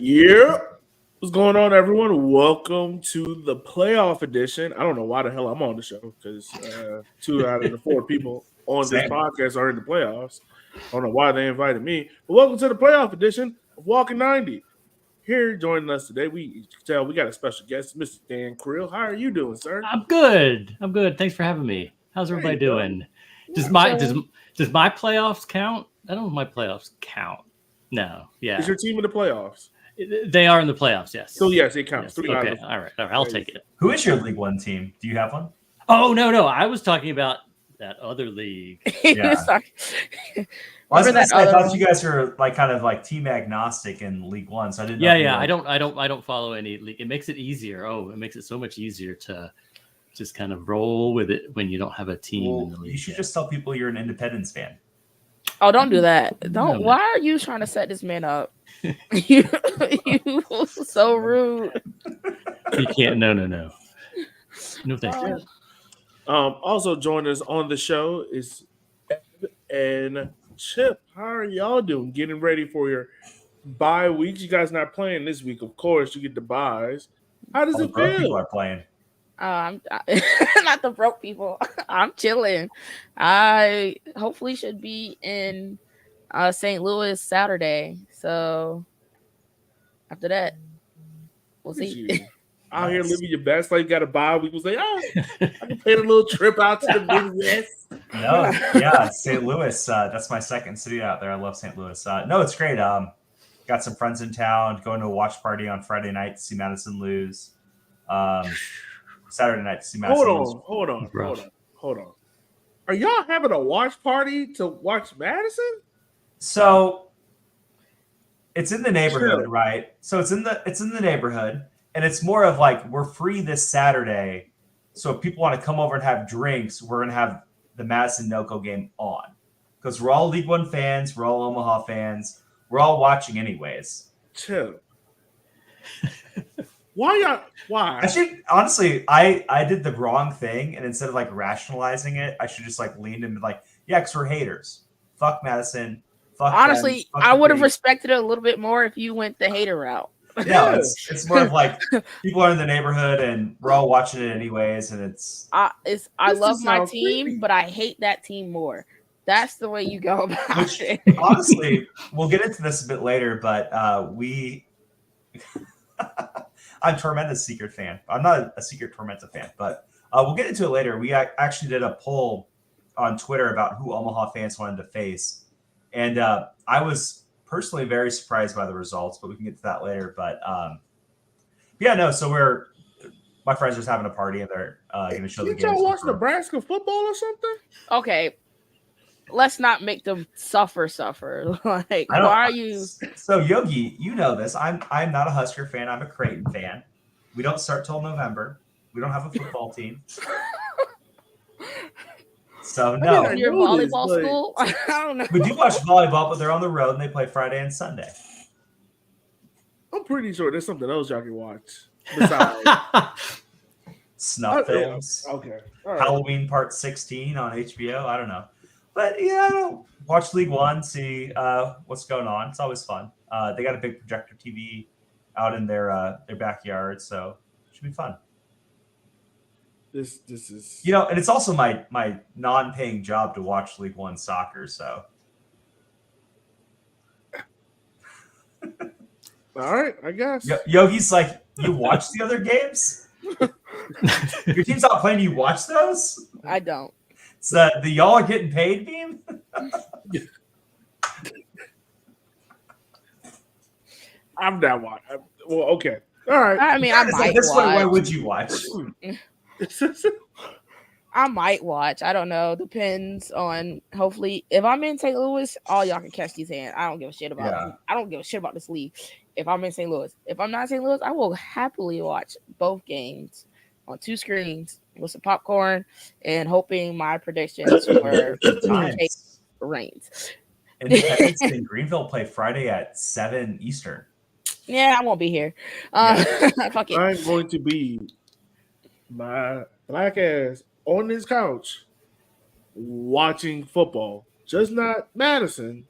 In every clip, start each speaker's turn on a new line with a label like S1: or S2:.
S1: Yeah. What's going on, everyone? Welcome to the playoff edition. I don't know why the hell I'm on the show because two out of the four people on this
S2: Same.
S1: podcast are in the playoffs. I don't know why they invited me, but welcome to the playoff edition of Walking 90. Here joining us today, we got a special guest, Mr. Dan Creel. How are you doing, sir?
S3: I'm good. Thanks for having me. How's
S1: There
S3: everybody
S1: you go.
S3: doing? Does
S1: Yeah,
S3: my
S1: so-
S3: does my playoffs count? I don't know if my playoffs count. No. Yeah.
S1: Is your team in the playoffs?
S3: They are in the playoffs, yes.
S1: So yes, it counts.
S3: Yes.
S1: Three out
S3: Okay.
S1: of-
S3: All right. I'll take it.
S2: Who is your League One team? Do you have one?
S3: Oh, no. I was talking about that other league.
S2: Yeah.
S4: Sorry.
S2: Well, I was
S4: Remember
S2: gonna
S4: that
S2: say, I
S4: other
S2: thought
S4: one?
S2: you guys were kind of team agnostic in League One, so I didn't know.
S3: Yeah,
S2: if you
S3: yeah.
S2: were-
S3: I don't follow any league. It makes it easier. It makes it so much easier to just kind of roll with it when you don't have a team in the
S2: Well,
S3: league.
S2: you should
S3: yet.
S2: just tell people you're an Independence fan.
S4: Oh, don't do that. Don't.
S3: No.
S4: Why are you trying to set this man up? you so rude.
S3: You can't. No. No, thank you.
S1: Also joining us on the show is Ed and Chip. How are y'all doing? Getting ready for your bye weeks? You guys not playing this week, of course. You get the buys. How does
S2: All the
S1: it
S2: broke people
S1: feel?
S2: are playing.
S4: I'm not the broke people. I'm chilling. I hopefully should be in St. Louis Saturday. So after that, we'll
S1: Look at
S4: see.
S1: you. Out here
S2: Nice.
S1: living your best life. You got a bye week. Was like, I can pay a little trip out to the Midwest.
S2: No, yeah, St. Louis. That's my second city out there. I love St. Louis. No, it's great. Got some friends in town. Going to a watch party on Friday night to see Madison lose. Saturday night to see Madison lose.
S1: Hold on.
S3: Rough.
S1: Are y'all having a watch party to watch Madison?
S2: So it's in the neighborhood,
S1: Sure.
S2: right? So it's in the neighborhood, and it's more of we're free this Saturday. So if people want to come over and have drinks, we're gonna have the Madison NoCo game on because we're all League One fans, we're all Omaha fans, we're all watching anyways.
S1: Chill. Why?
S2: Actually, honestly, I did the wrong thing, and instead of rationalizing it, I should just leaned into yeah, because we're haters. Fuck Madison. Fuck them,
S4: Honestly,
S2: fuck
S4: I
S2: the
S4: would have
S2: Creek.
S4: respected it a little bit more if you went the hater route.
S2: Yeah, it's more of people are in the neighborhood and we're all watching it anyways, and it's
S4: I
S1: This
S4: love my
S1: sounds
S4: team,
S1: creepy.
S4: but I hate that team more. That's the way you go about
S2: Which-
S4: it.
S2: honestly, we'll get into this a bit later, but I'm Tormenta's secret fan. I'm not a secret Tormenta fan, but we'll get into it later. We actually did a poll on Twitter about who Omaha fans wanted to face, and I was personally very surprised by the results, but we can get to that later. But yeah, no. So my friends are just having a party, and they're going to show the
S1: Did
S2: games.
S1: y'all watch
S2: for-
S1: Nebraska football or something?
S4: Okay, let's not make them suffer. Like,
S2: I don't-
S4: why are you?
S2: So Yogi, you know this. I'm not a Husker fan. I'm a Creighton fan. We don't start till November. We don't have a football team. So
S1: didn't
S2: no,
S1: I
S4: Your
S1: know this,
S4: volleyball
S1: but-
S4: school? I don't know.
S2: we do watch volleyball, but they're on the road and they play Friday and Sunday.
S1: I'm pretty sure there's something else y'all can watch besides.
S2: Snuff films,
S1: Okay. All right.
S2: Halloween Part 16 on HBO. I don't know, but yeah, I don't watch League One, see what's going on. It's always fun. They got a big projector TV out in their backyard, so it should be fun.
S1: This is
S2: And it's also my non-paying job to watch League One soccer. So
S1: all right, I guess.
S2: Yogi's you watch the other games? Your team's not playing. You watch those?
S4: I don't.
S2: It's the y'all are getting paid meme.
S1: I'm not watching. Well, okay. All right.
S4: I mean, I
S2: It's
S4: might
S2: this one. Why
S4: watch.
S2: would you watch?
S4: I might watch. I don't know. Depends on. Hopefully, if I'm in St. Louis, all y'all can catch these hands. I don't give a shit about.
S2: Yeah.
S4: I don't give a shit about this league. If I'm in St. Louis, if I'm not in St. Louis, I will happily watch both games on two screens with some popcorn and hoping my predictions for
S2: Times.
S4: reigns.
S2: Independence and Greenville play Friday at 7 Eastern.
S4: Yeah, I won't be here. Fuck it.
S1: I'm going to be my black ass on this couch watching football, just not Madison.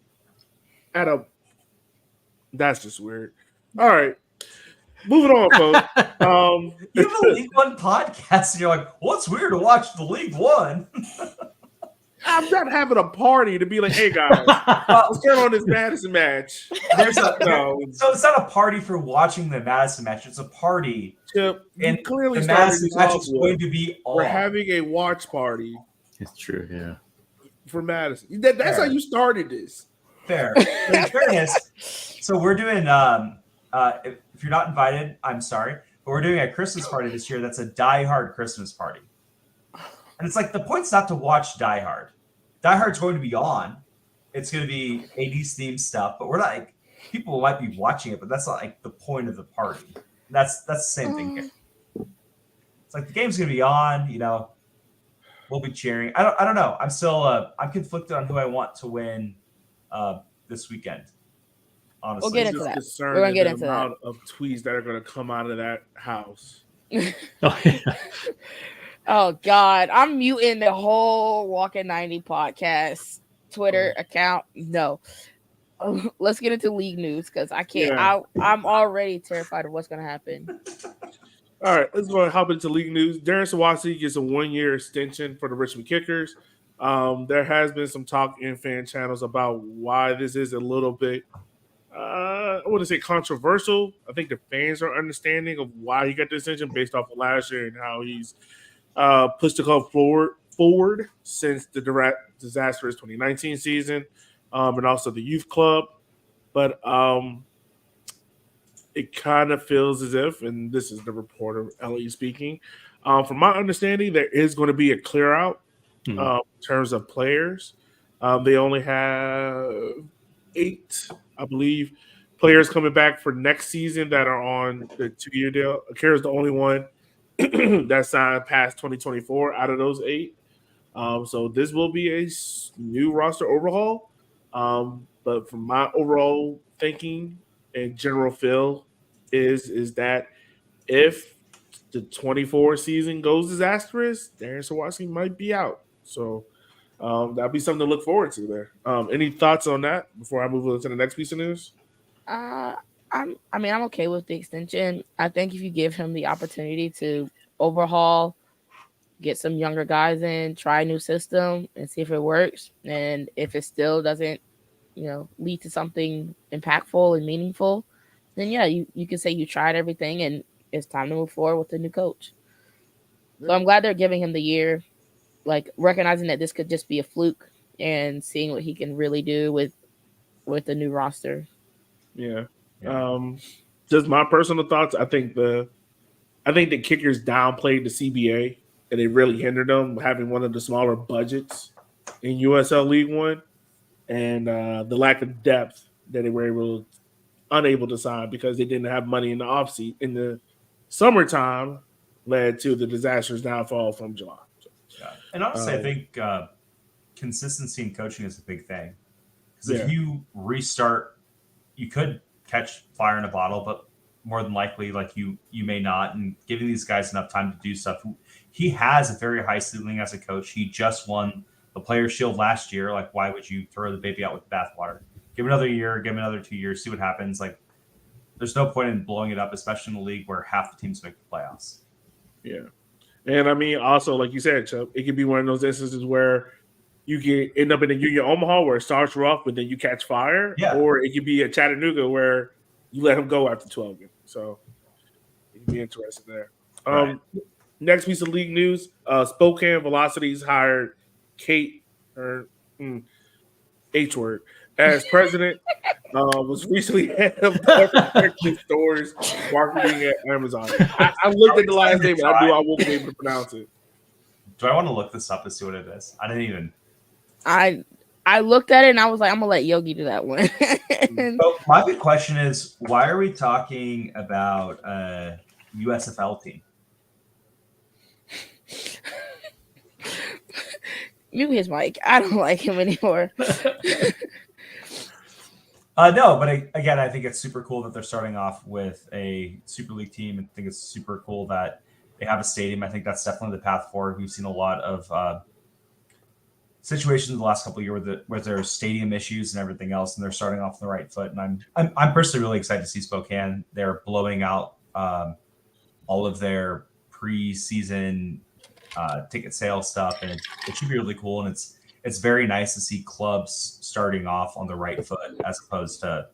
S1: That's just weird. All right. Moving on, folks.
S2: You have a League One podcast, and you're like, well, it's weird to watch the League One.
S1: I'm not having a party to be like, hey guys, let's turn on this Madison match.
S2: There's a
S1: No.
S2: So it's not a party for watching the Madison match. It's a party,
S1: Chip, you
S2: and
S1: clearly
S2: the
S1: started
S2: Madison
S1: this
S2: match
S1: off
S2: is
S1: with,
S2: going to be
S1: we're
S2: on.
S1: having a watch party
S3: It's true, yeah.
S1: for Madison. That's how you started this.
S2: Fair. But in fairness, so we're doing. If you're not invited, I'm sorry, but we're doing a Christmas party this year. That's a Die Hard Christmas party, and it's like the point's not to watch Die Hard. Die Hard's going to be on. It's going to be 80s themed stuff, but we're not like people might be watching it, but that's not like the point of the party. That's the same thing here. It's like the game's going to be on. You know, we'll be cheering. I don't know. I'm still I'm conflicted on who I want to win this weekend. Honestly,
S4: We'll get into that. We're gonna get into that.
S1: amount of tweets that are going to come out of that house.
S3: Oh, yeah.
S4: Oh God, I'm muting the whole Walking 90 podcast Twitter account. No, let's get into league news because I can't.
S1: Yeah.
S4: I'm already terrified of what's gonna happen.
S1: All right, let's go and hop into league news. Darren Sawasi gets a 1-year extension for the Richmond Kickers. There has been some talk in fan channels about why this is a little bit, I wouldn't say controversial. I think the fans are understanding of why he got the extension based off of last year and how he's pushed the club forward since the disastrous 2019 season, and also the youth club. But it kind of feels as if, and this is the reporter LE speaking, from my understanding, there is going to be a clear out in terms of players. They only have 8, I believe, players coming back for next season that are on the 2-year deal. Akira's the only one that signed past 2024 out of those 8. So this will be a new roster overhaul. But from my overall thinking and general feel is that if the 24 season goes disastrous, Darren Sawasi might be out. So that'll be something to look forward to there. Any thoughts on that before I move on to the next piece of news?
S4: I'm okay with the extension. I think if you give him the opportunity to overhaul, get some younger guys in, try a new system, and see if it works, and if it still doesn't, lead to something impactful and meaningful, then yeah, you can say you tried everything and it's time to move forward with the new coach. So I'm glad they're giving him the year, like recognizing that this could just be a fluke and seeing what he can really do with the new roster.
S1: Yeah. Just my personal thoughts. I think the Kickers downplayed the CBA and it really hindered them having one of the smaller budgets in USL League One, and the lack of depth that they were unable to sign because they didn't have money in the offseason in the summertime led to the disastrous downfall from July. So,
S2: yeah. And honestly, I think consistency in coaching is a big thing because if you restart, you could catch fire in a bottle, but more than likely, like you may not. And giving these guys enough time to do stuff, he has a very high ceiling as a coach. He just won the Players' Shield last year. Like, why would you throw the baby out with the bathwater? Give him another year, give him another 2 years, see what happens. Like, there's no point in blowing it up, especially in the league where half the teams make the playoffs.
S1: Yeah. And I mean, also, like you said, Chuck, it could be one of those instances where you can end up in a Union Omaha where it starts rough, but then you catch fire.
S2: Yeah.
S1: Or it could be a Chattanooga where you let him go after 12 games. So it could be interesting there.
S2: Right.
S1: Next piece of league news, Spokane Velocities hired Kate, H-word, as president. Was recently head of the stores marketing at Amazon. I looked at the last name, but I knew I won't be able to pronounce it.
S2: Do I want to look this up to see what it is? I didn't even.
S4: I looked at it and I was like, I'm gonna let Yogi do that one.
S2: So my big question is, why are we talking about a USFL team?
S4: Mute his mic. I don't like him anymore.
S2: No, but again, I think it's super cool that they're starting off with a Super League team. I think it's super cool that they have a stadium. I think that's definitely the path forward. We've seen a lot of situations the last couple of years where there's stadium issues and everything else, and they're starting off on the right foot. And I'm personally really excited to see Spokane. They're blowing out all of their preseason ticket sales stuff, and it should be really cool. And it's very nice to see clubs starting off on the right foot as opposed to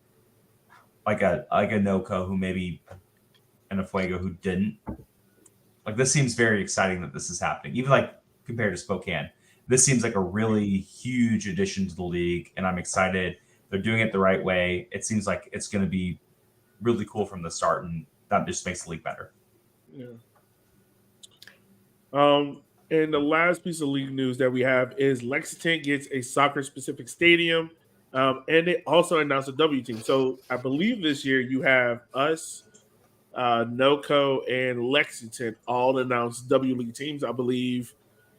S2: like a NoCo who maybe and a Fuego who didn't. Like, this seems very exciting that this is happening, even like compared to Spokane. This seems like a really huge addition to the league, and I'm excited. They're doing it the right way. It seems like it's going to be really cool from the start, and that just makes the league better.
S1: Yeah. And the last piece of league news that we have is Lexington gets a soccer-specific stadium, and they also announced a W team. So I believe this year you have us, NoCo, and Lexington all announced W League teams. I believe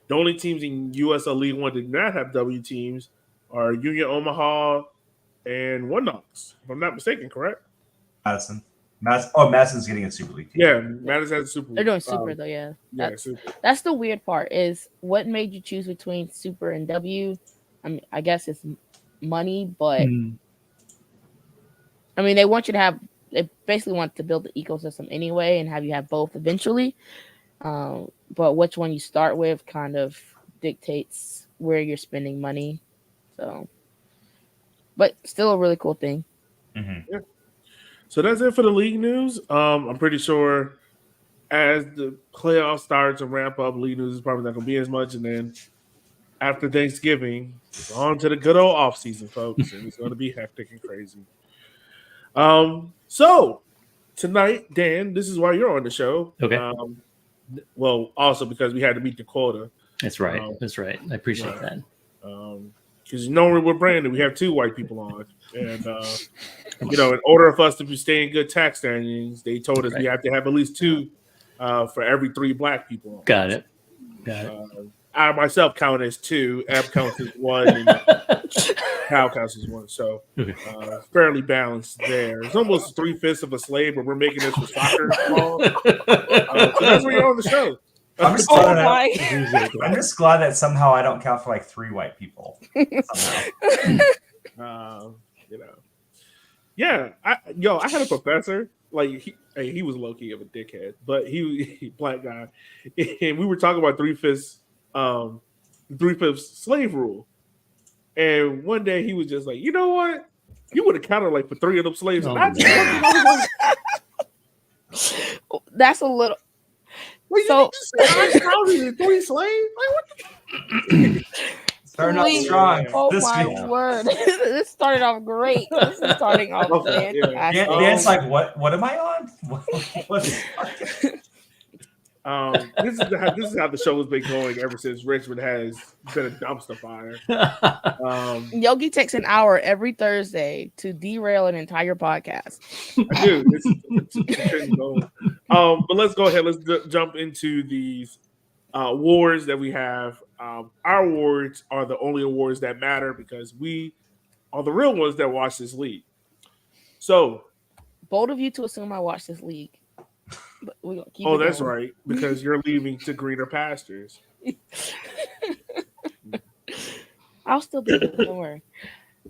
S1: the only teams in USL League One did not have W teams are Union Omaha and One Knox, if I'm not mistaken, correct?
S2: Madison's getting a Super League team.
S1: Yeah, Madison has a Super League.
S4: They're doing super though, yeah.
S1: Yeah, super.
S4: That's the weird part is what made you choose between super and W. I mean, I guess it's money, but I mean, they basically want to build the ecosystem anyway and have you have both eventually. But which one you start with kind of dictates where you're spending money. So, but still a really cool thing.
S2: Mm-hmm.
S1: Yeah. So that's it for the league news. I'm pretty sure as the playoffs start to ramp up, league news is probably not going to be as much. And then after Thanksgiving, it's on to the good old offseason, folks. And it's going to be hectic and crazy. So tonight, Dan, this is why you're on the show.
S3: Okay.
S1: Well, also because we had to meet the quota.
S3: That's right. That's right. I appreciate that.
S1: Because normally with Brandon, we have 2 white people on. And, in order for us to stay in good tax standings, they told us we have to have at least 2 for every 3 black people on.
S3: Got it.
S1: I myself count as 2. Ab counts as 1. And Kyle counts as 1. So fairly balanced there. It's almost 3/5 of a slave, but we're making this for soccer. So that's where you're on the show.
S2: I'm just glad that somehow I don't count for like 3 white people.
S1: Yeah. I had a professor. Like he was low key of a dickhead, but he black guy, and we were talking about 3/5 slave rule. And one day he was just like, you know what? You would have counted like for 3 of them slaves.
S4: That's a little.
S1: So I counted 3 slaves.
S2: Starting off strong.
S4: Oh my word! This started off great. This is starting off fantastic.
S2: Dan's like, what am I on?
S1: This is how the show has been going ever since Richmond has been a dumpster fire.
S4: Yogi takes an hour every Thursday to derail an entire podcast.
S1: I do. But let's go ahead. Let's jump into these awards that we have. Our awards are the only awards that matter because we are the real ones that watch this league. So,
S4: bold of you to assume I watch this league. But we're gonna keep
S1: that's right, because you're leaving to greener pastures.
S4: I'll still be there, don't worry.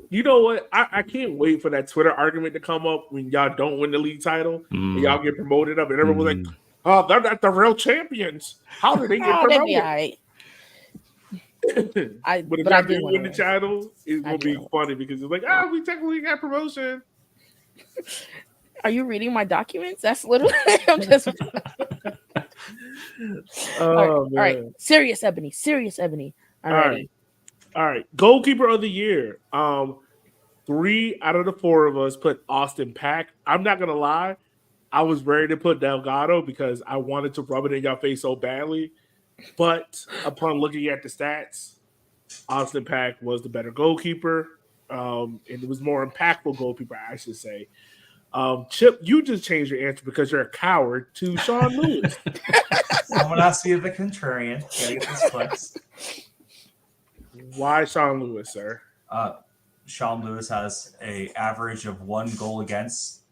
S1: You know what? I can't wait for that Twitter argument to come up when y'all don't win the league title and y'all get promoted up, and everyone's like, "Oh, they're not the real champions. How did they get promoted?"
S4: That'd be all right.
S1: But if I do win the title, it's gonna be funny because it's like, we technically got promotion.
S4: Are you reading my documents? That's literally. I'm just. All right. Serious Ebony. All
S1: right. Goalkeeper of the year. 3 out of the 4 of us put Austin Pack. I'm not gonna lie. I was ready to put Delgado because I wanted to rub it in your face so badly. But upon looking at the stats, Austin Pack was the better goalkeeper. And it was more impactful goalkeeper, I should say. Chip, you just changed your answer because you're a coward to Sean Lewis.
S2: Someone else see the contrarian. Gotta get this flex.
S1: Why Sean Lewis, sir?
S2: Sean Lewis has an average of 1 goal against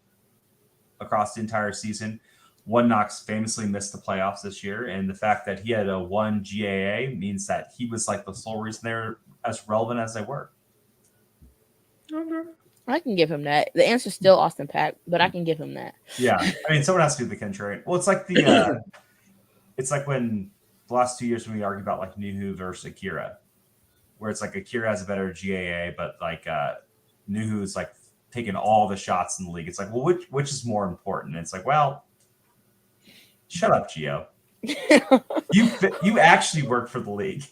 S2: across the entire season. One Knox famously missed the playoffs this year, and the fact that he had a 1 GAA means that he was like the sole reason as relevant as they were.
S1: Okay.
S4: I can give him that. The answer's still Austin Pack, but I can give him that.
S2: Yeah, I mean, someone has to do the contrarian. Well, it's like the it's like when the last 2 years when we argue about like Nuhu versus Akira, where it's like Akira has a better GAA, but like Nuhu is like taking all the shots in the league. It's like, well, which is more important? And it's like, well, shut up, Gio. You actually work for the league.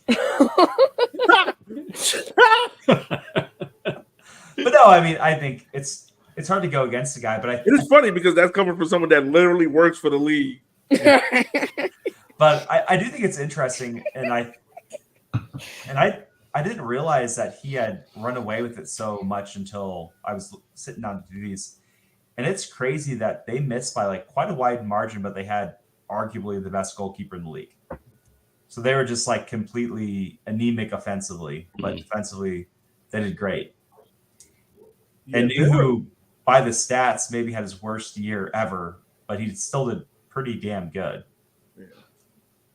S2: But no, I mean, I think it's hard to go against the guy, but
S1: It is funny because that's coming from someone that literally works for the league.
S2: but I do think it's interesting, and I didn't realize that he had run away with it so much until I was sitting down to do these, and it's crazy that they missed by like quite a wide margin, but they had arguably the best goalkeeper in the league. So they were just like completely anemic offensively, but defensively they did great. And Nuhu, by the stats, maybe had his worst year ever, but he still did pretty damn good.
S1: Yeah.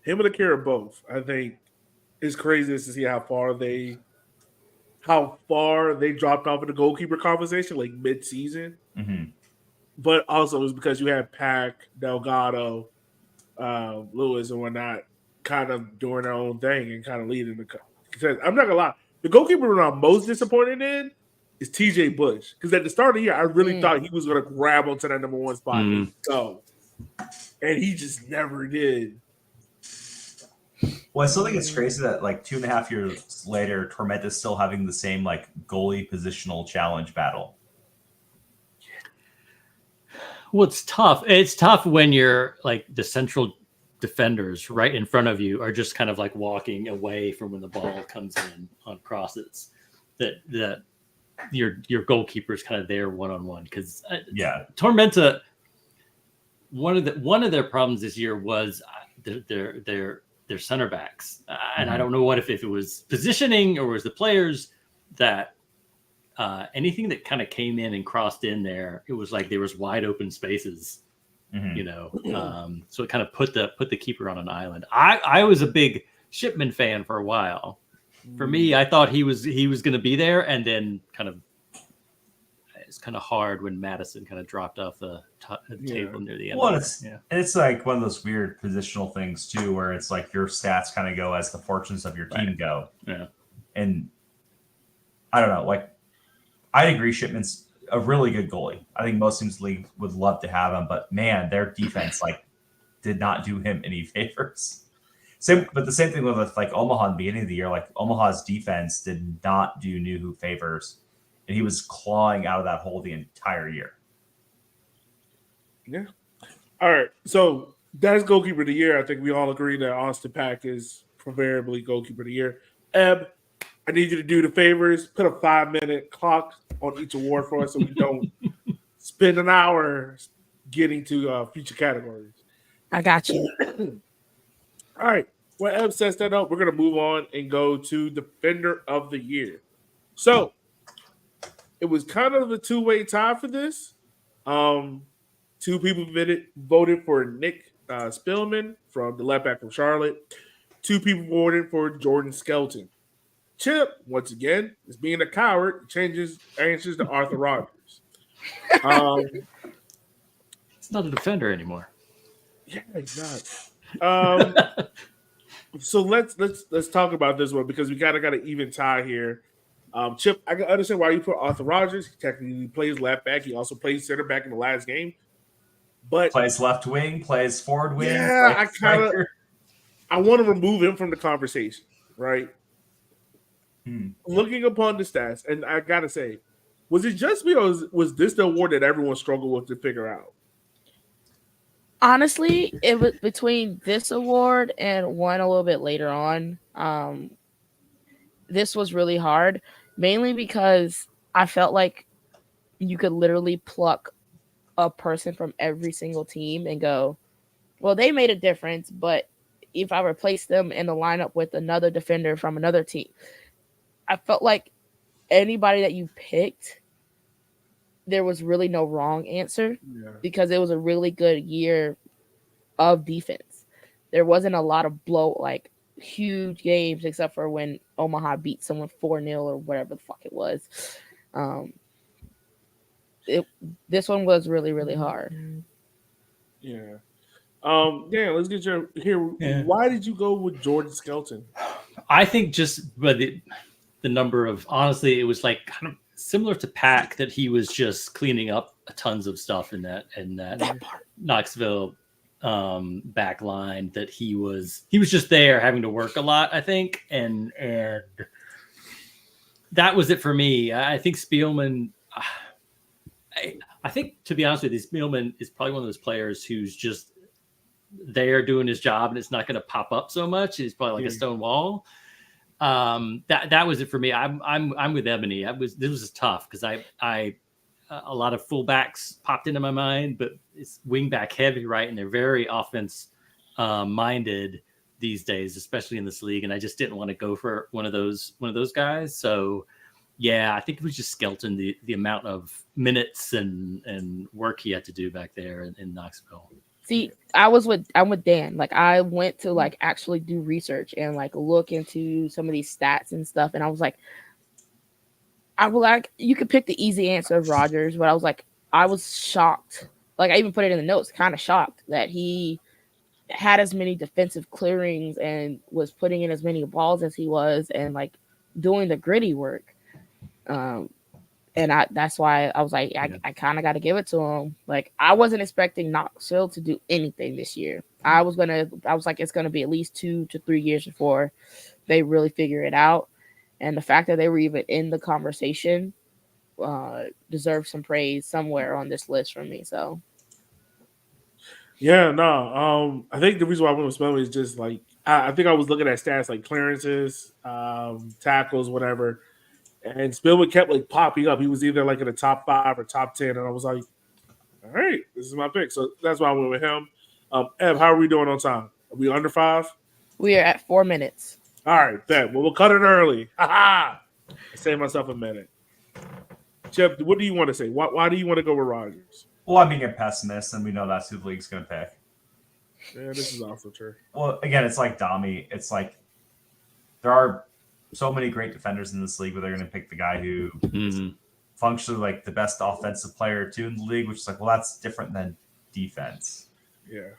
S1: Him and Akira both, I think, it's crazy to see how far they dropped off in the goalkeeper conversation, like mid-season.
S2: Mm-hmm.
S1: But also it was because you had Pack, Delgado, Lewis, and whatnot, kind of doing their own thing and kind of leading the. Because I'm not gonna lie, the goalkeeper that I'm most disappointed in is TJ Bush, because at the start of the year, I really thought he was going to grab onto that number one spot and go. And he just never did.
S2: Well, I still think it's crazy that like 2.5 years later, Tormenta's still having the same like goalie positional challenge battle.
S3: Well, it's tough. It's tough when you're like the central defenders right in front of you are just kind of like walking away from when the ball comes in on crosses. That your goalkeeper is kind of there one-on-one, because Tormenta, one of their problems this year was their center backs, and I don't know if it was positioning or was the players that anything that kind of came in and crossed in there, it was like there was wide open spaces, so it kind of put the keeper on an island. I was a big Shipman fan for a while. For me, I thought he was going to be there, and then it's kind of hard when Madison kind of dropped off the table near the end.
S2: Well, it's like one of those weird positional things too, where it's like your stats kind of go as the fortunes of your team go.
S3: Yeah,
S2: and I don't know. Like, I agree, Shipman's a really good goalie. I think most teams in the league would love to have him, but man, their defense like did not do him any favors. But the same thing with like Omaha in the beginning of the year. Like Omaha's defense did not do Nuhu favors, and he was clawing out of that hole the entire year.
S1: Yeah. All right. So that's goalkeeper of the year. I think we all agree that Austin Pack is proverbially goalkeeper of the year. Eb, I need you to do the favors. Put a 5-minute clock on each award for us so we don't spend an hour getting to future categories.
S4: I got you.
S1: All right. When Eb sets that up, we're going to move on and go to Defender of the Year. So it was kind of a two-way tie for this. Two people voted for Nick Spillman from the left back from Charlotte. Two people voted for Jordan Skelton. Chip, once again, is being a coward, changes answers to Arthur Rogers.
S3: it's not a defender anymore.
S1: Yeah, he's not. So let's talk about this one, because we got an even tie here. Chip, I can understand why you put Arthur Rogers. He technically plays left back. He also plays center back in the last game. But
S2: plays left wing, plays forward wing.
S1: Yeah, I want to remove him from the conversation, right? Looking upon the stats, and I gotta say, was it just me, or was this the award that everyone struggled with to figure out?
S4: Honestly, it was between this award and one a little bit later on. This was really hard, mainly because I felt like you could literally pluck a person from every single team and go, well, they made a difference, but if I replace them in the lineup with another defender from another team, I felt like anybody that you picked, there was really no wrong answer, because it was a really good year of defense. There wasn't a lot of huge games, except for when Omaha beat someone 4-0 or whatever the fuck it was. This one was really, really hard.
S1: Yeah. Dan, let's get your here.
S3: Yeah.
S1: Why did you go with Jordan Skelton?
S3: I think just by the number of, honestly, it was like kind of similar to Pack, that he was just cleaning up tons of stuff in that Knoxville back line, that he was just there having to work a lot, I think, and that was it for me. I think Spielman, I think, to be honest with you, Spielman is probably one of those players who's just there doing his job, and it's not going to pop up so much. He's probably like a stone wall. That was it for me. I'm with Ebony. This was tough because I a lot of fullbacks popped into my mind, but it's wingback heavy, right? And they're very offense minded these days, especially in this league. And I just didn't want to go for one of those guys. So yeah, I think it was just Skelton, the amount of minutes and work he had to do back there in Knoxville.
S4: See, I'm with Dan. Like, I went to like actually do research and like look into some of these stats and stuff, and I was like, you could pick the easy answer of Rodgers, but I was shocked. Like, I even put it in the notes, kind of shocked that he had as many defensive clearings and was putting in as many balls as he was, and like doing the gritty work. And that's why I was like, I kind of got to give it to him. Like, I wasn't expecting Knoxville to do anything this year. I was like, it's going to be at least 2 to 3 years before they really figure it out. And the fact that they were even in the conversation deserves some praise somewhere on this list from me. So,
S1: yeah, no. I think the reason why I went with Spellman is just like I think I was looking at stats like clearances, tackles, whatever. And Spielman kept like popping up. He was either like in the top 5 or top 10. And I was like, all right, this is my pick. So that's why I went with him. Ev, how are we doing on time? Are we under 5?
S4: we are at 4 minutes.
S1: All right, bet. Well, we'll cut it early. Ha ha! Save myself a minute. Chip, what do you want to say? Why do you want to go with Rodgers?
S2: Well, I'm being a pessimist, and we know that's who the league's going to pick.
S1: Yeah, this is also true.
S2: Well, again, it's like Dami. It's like there are so many great defenders in this league, but they're going to pick the guy who is functionally like the best offensive player too in the league, which is like, well, that's different than defense.
S1: Yeah.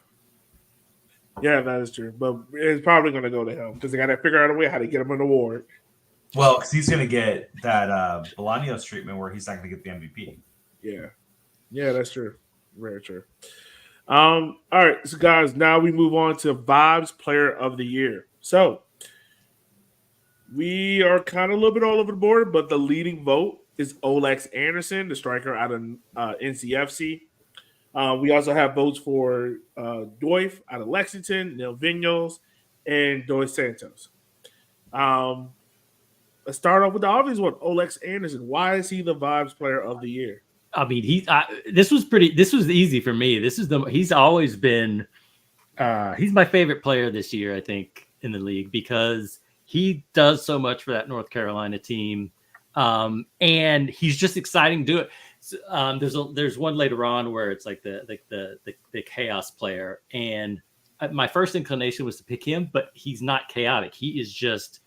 S1: Yeah, that is true. But it's probably going to go to him because they got to figure out a way how to get him an award.
S2: Well, because he's going to get that Bolaños treatment where he's not going to get the MVP.
S1: Yeah. Yeah, that's true. Very true. All right, so guys, now we move on to Vibes Player of the Year. So we are kind of a little bit all over the board, but the leading vote is Olex Anderson, the striker out of NCFC. We also have votes for Doif out of Lexington, Neil Vignos, and Dois Santos. Let's start off with the obvious one, Olex Anderson. Why is he the Vibes Player of the Year?
S3: I mean, this was easy for me. He's always been, he's my favorite player this year, I think, in the league, because he does so much for that North Carolina team. And he's just exciting to do it. So, there's one later on where it's like the chaos player. And my first inclination was to pick him, but he's not chaotic. He is just,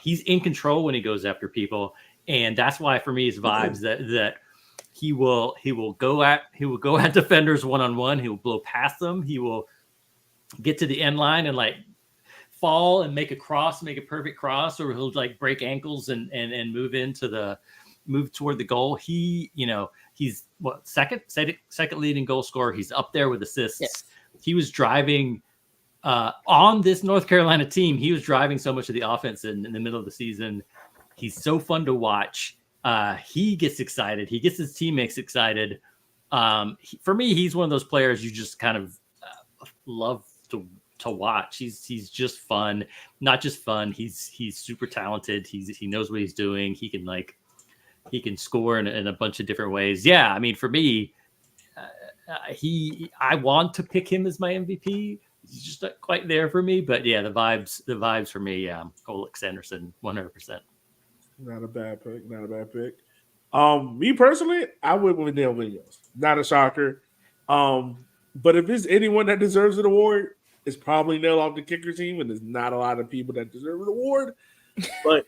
S3: he's in control when he goes after people. And that's why for me, it's Vibes that he will go at defenders one-on-one. He will blow past them. He will get to the end line and like fall and make a perfect cross, or he'll like break ankles and move toward the goal. He's second leading goal scorer. He's up there with assists.
S4: Yes.
S3: He was driving on this North Carolina team. He was driving so much of the offense in the middle of the season. He's so fun to watch. He gets excited. He gets his teammates excited. For me, he's one of those players you just kind of love to watch. He's just fun. Not just fun. He's super talented. He knows what he's doing. He can score in a bunch of different ways. Yeah, I mean, for me, I want to pick him as my MVP. He's just not quite there for me. But yeah, the vibes for me. Yeah, Olex Anderson, 100%.
S1: Not a bad pick. Me personally, I went with Neil Vignos. Not a shocker. But if there's anyone that deserves an award, it's probably Neil off the kicker team, and there's not a lot of people that deserve an award. But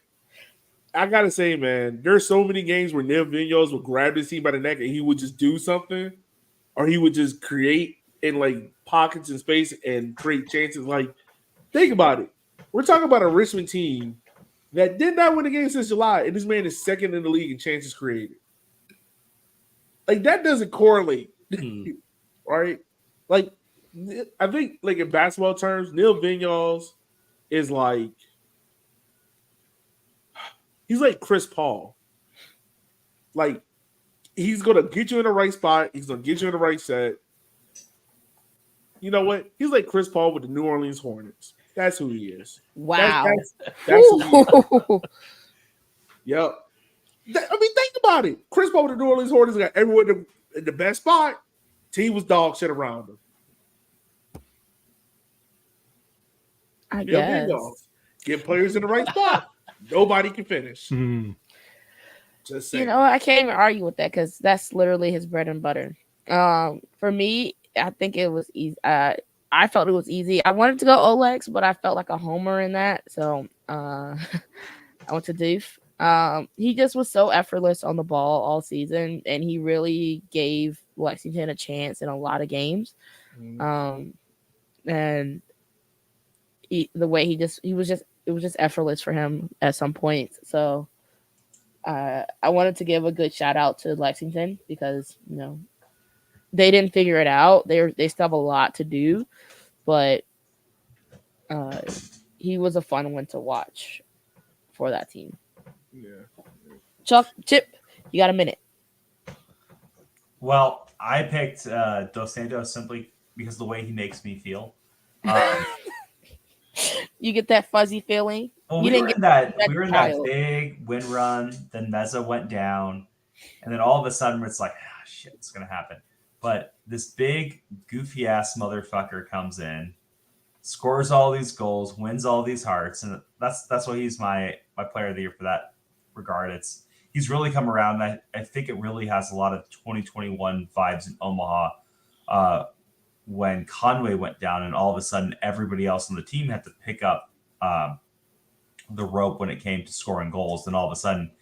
S1: I gotta say, man, there's so many games where Neil Vigneault would grab his team by the neck and he would just do something, or he would just create in like pockets and space and create chances. Like, think about it. We're talking about a Richmond team that did not win a game since July, and this man is second in the league in chances created. Like, that doesn't correlate, right? Like, I think, like, in basketball terms, Neil Vigneault is like, he's like Chris Paul. Like, he's going to get you in the right spot. He's going to get you in the right set. You know what? He's like Chris Paul with the New Orleans Hornets. That's who he is.
S4: Wow.
S1: That's who he is. Yep. I mean, think about it. Chris Paul with the New Orleans Hornets got everyone in the best spot. Team was dog shit around him.
S4: I guess.
S1: Get players in the right spot. Nobody can finish. Just saying.
S4: You know, I can't even argue with that because that's literally his bread and butter. For me, I think it was easy. I felt it was easy. I wanted to go Olex, but I felt like a homer in that. So I went to Doof. He just was so effortless on the ball all season, and he really gave Lexington a chance in a lot of games. And the way it was just effortless for him at some points. So I wanted to give a good shout out to Lexington because, you know, they didn't figure it out. They still have a lot to do, but he was a fun one to watch for that team.
S1: Yeah.
S4: Chip, you got a minute.
S2: Well, I picked Dos Santos simply because of the way he makes me feel.
S4: You get that fuzzy feeling.
S2: Well,
S4: you
S2: we were in that
S4: child.
S2: big win run. Then Meza went down, and then all of a sudden it's like, shit, it's gonna happen. But this big goofy ass motherfucker comes in, scores all these goals, wins all these hearts, and that's why he's my player of the year for that regard. He's really come around. I think it really has a lot of 2021 vibes in Omaha. When Conway went down and all of a sudden everybody else on the team had to pick up the rope when it came to scoring goals. Then all of a sudden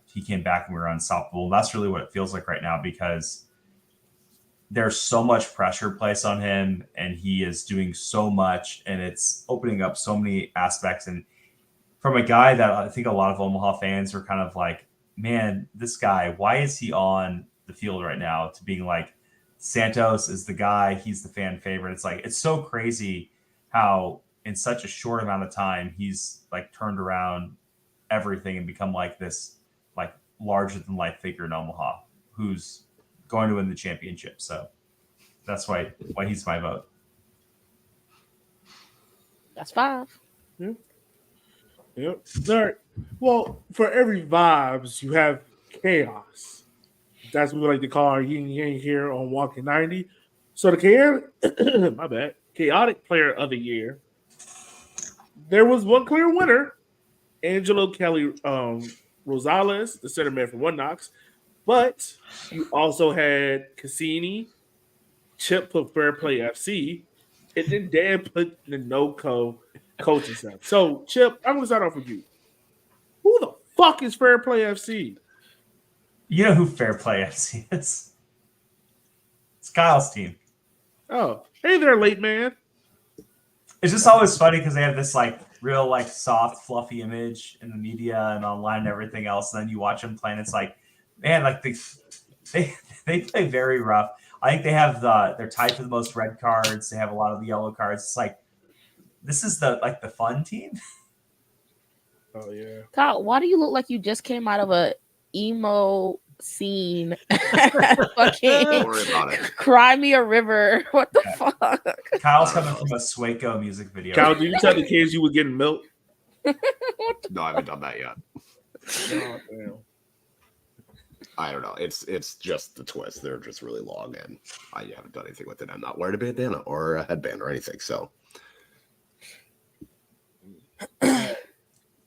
S2: he came back and we were unstoppable. And that's really what it feels like right now because there's so much pressure placed on him and he is doing so much and it's opening up so many aspects. And from a guy that I think a lot of Omaha fans are kind of like, man, this guy, why is he on the field right now? To being like, Santos is the guy, he's the fan favorite. It's like, it's so crazy how in such a short amount of time, he's like turned around everything and become like this, like larger than life figure in Omaha, who's going to win the championship. So that's why he's my vote.
S4: That's 5.
S1: Yep. All right. Well, for every vibes, you have chaos. That's what we like to call our yin yang here on Walking 90. So the chaotic player of the year. There was one clear winner, Angelo Kelly Rosales, the center man from One Knox. But you also had Cassini, Chip put Fair Play FC, and then Dan put the No-Co coaching staff. So, Chip, I'm going to start off with you. Who the fuck is Fair Play FC?
S2: You know who Fair Play FC is? It's Kyle's team.
S1: Oh, hey there, late man.
S2: It's just always funny because they have this like real like soft, fluffy image in the media and online and everything else. And then you watch them play and it's like, man, like they play very rough. I think they have they're tied for the most red cards. They have a lot of the yellow cards. It's like, this is the fun team.
S1: Oh yeah.
S4: Kyle, why do you look like you just came out of a emo scene? Fucking
S5: Don't worry about it.
S4: Cry Me a River. What the fuck?
S2: Kyle's coming from a Swaco music video.
S1: Kyle, did you tell the kids you were getting milk?
S5: No, I haven't done that yet.
S1: Oh, damn.
S5: I don't know. It's just the twist. They're just really long, and I haven't done anything with it. I'm not wearing a bandana or a headband or anything. So,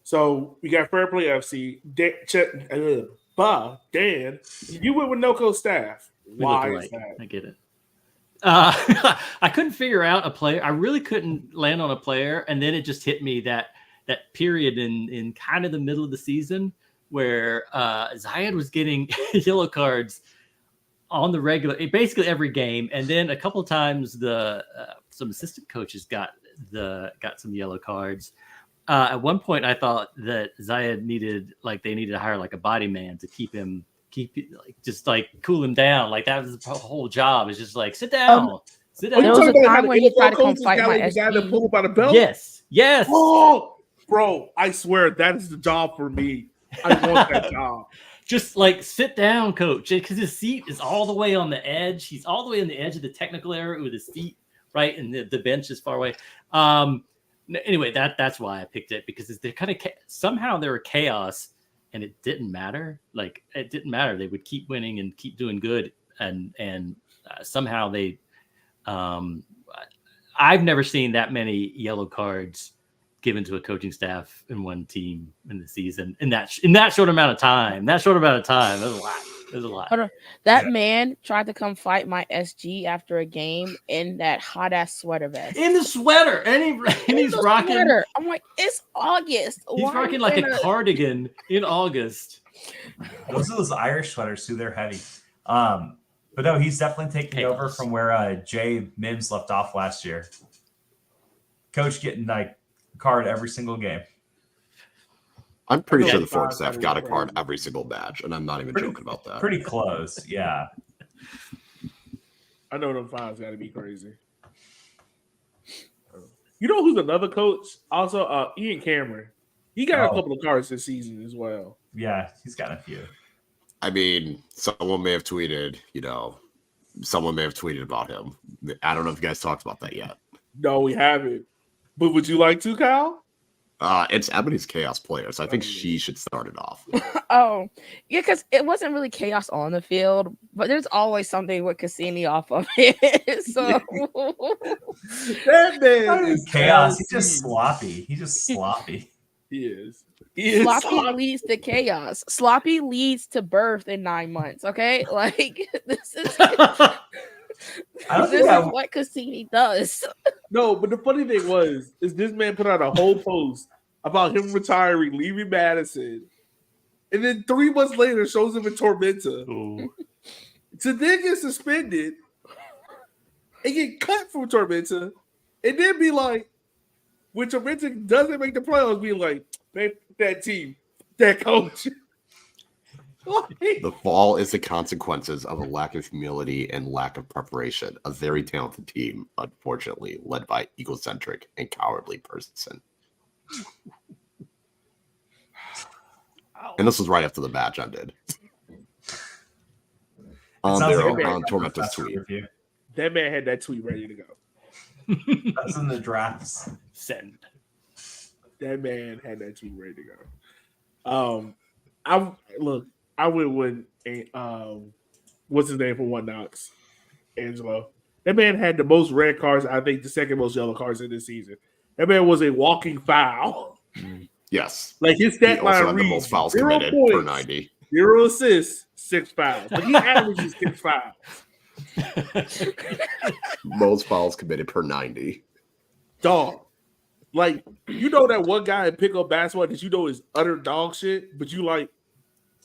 S1: So we got Fair Play FC. Dan, you went with No-Co staff.
S3: We
S1: Why
S3: look
S1: is
S3: alike.
S1: that?
S3: I get it. I couldn't figure out a player. I really couldn't land on a player, and then it just hit me that that period in kind of the middle of the season where Zayed was getting yellow cards on the regular, basically every game, and then a couple times some assistant coaches got some yellow cards. At one point, I thought that Zayed needed to hire like a body man to keep cool him down. Like that was the whole job. It's just like sit down. Sit down.
S4: There was a time when he tried to come fight my
S1: the guy that
S4: SG.
S1: pulled by the belt.
S3: Yes.
S1: Oh, bro, I swear that is the job for me. I want that job.
S3: Just like sit down, coach, because his seat is all the way on the edge. He's all the way on the edge of the technical area with his feet right, and the bench is far away. Anyway, that's why I picked it, because they're kind of somehow they were chaos, and it didn't matter. Like it didn't matter. They would keep winning and keep doing good, and somehow they. I've never seen that many yellow cards given to a coaching staff in one team in the season in that short amount of time. That was a lot.
S4: Hold on. That man tried to come fight my SG after a game in that hot ass sweater vest.
S3: In the sweater, and he's rocking.
S4: Sweater. I'm like, it's August.
S3: He's rocking like a cardigan in August.
S2: Those are those Irish sweaters too. They're heavy. But no, he's definitely taking over from where Jay Mims left off last year. Coach getting like a card every single game.
S5: I'm pretty sure the Ford staff got a card every single match, and I'm not even joking about that.
S2: Pretty close, yeah.
S1: I know them fives got to be crazy. You know who's another coach? Also, Ian Cameron. He got a couple of cards this season as well.
S2: Yeah, he's got a few.
S5: I mean, someone may have tweeted about him. I don't know if you guys talked about that yet.
S1: No, we haven't. But would you like to, Kyle?
S5: It's Ebony's Chaos player, so I think she should start it off.
S4: Oh, yeah, because it wasn't really chaos on the field, but there's always something with Cassini off of it. So
S1: that man is
S2: chaos. He's just sloppy. He's just sloppy.
S1: He is.
S4: Sloppy leads to chaos. Sloppy leads to birth in 9 months. Okay, like this is what Cassini does.
S1: No, but the funny thing is this man put out a whole post about him retiring, leaving Madison, and then 3 months later shows him in Tormenta. To then get suspended and get cut from Tormenta, and then be like, when Tormenta doesn't make the playoffs, be like, man, that team, that coach.
S5: The fall is the consequences of a lack of humility and lack of preparation. A very talented team, unfortunately, led by egocentric and cowardly person. And this was right after the match ended. On Tormenta's tweet.
S2: Review.
S1: That man had that tweet ready to go.
S2: That's in the drafts.
S3: Send.
S1: That man had that tweet ready to go. I went with what's his name from One Knox, Angelo. That man had the most red cards. I think the second most yellow cards in this season. That man was a walking foul.
S5: Yes,
S1: like his stat line
S5: had the most fouls committed per 90.
S1: 0 assists, 6 fouls. But he averages 6 fouls.
S5: Most fouls committed per 90.
S1: Dog. Like, you know that one guy in pickup basketball that you know is utter dog shit, but you like,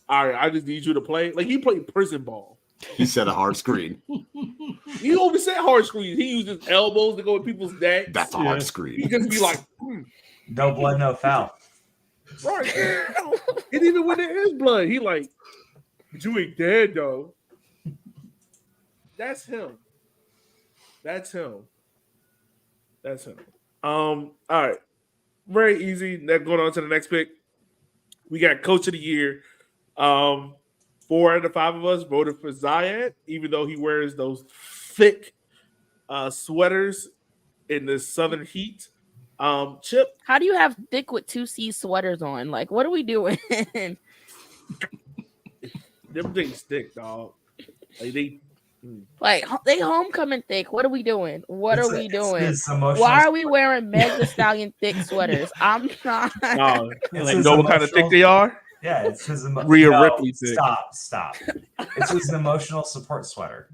S1: all right, I just need you to play. Like, he played prison ball.
S5: He set a hard screen.
S1: He always set hard screens. He used his elbows to go in people's necks.
S5: That's a hard screen.
S1: He just be like,
S2: no blood, no foul.
S1: Right. And even when there is blood, he like, but you ain't dead though. That's him. That's him. That's him. All right. Very easy. Now going on to the next pick. We got Coach of the Year. 4 out of 5 of us voted for Zayed, even though he wears those thick sweaters in the southern heat. Chip,
S4: how do you have thick with 2C sweaters on? Like, what are we doing?
S1: Them things thick, dog.
S4: Like they homecoming thick. What are we doing? What are we doing?
S2: Why
S4: are we wearing Meg Thee Stallion thick sweaters? I'm not.
S1: No, you know what kind of thick they are?
S2: Yeah, it's his
S1: Rhea Ripley thick.
S2: Stop. It's his emotional support sweater.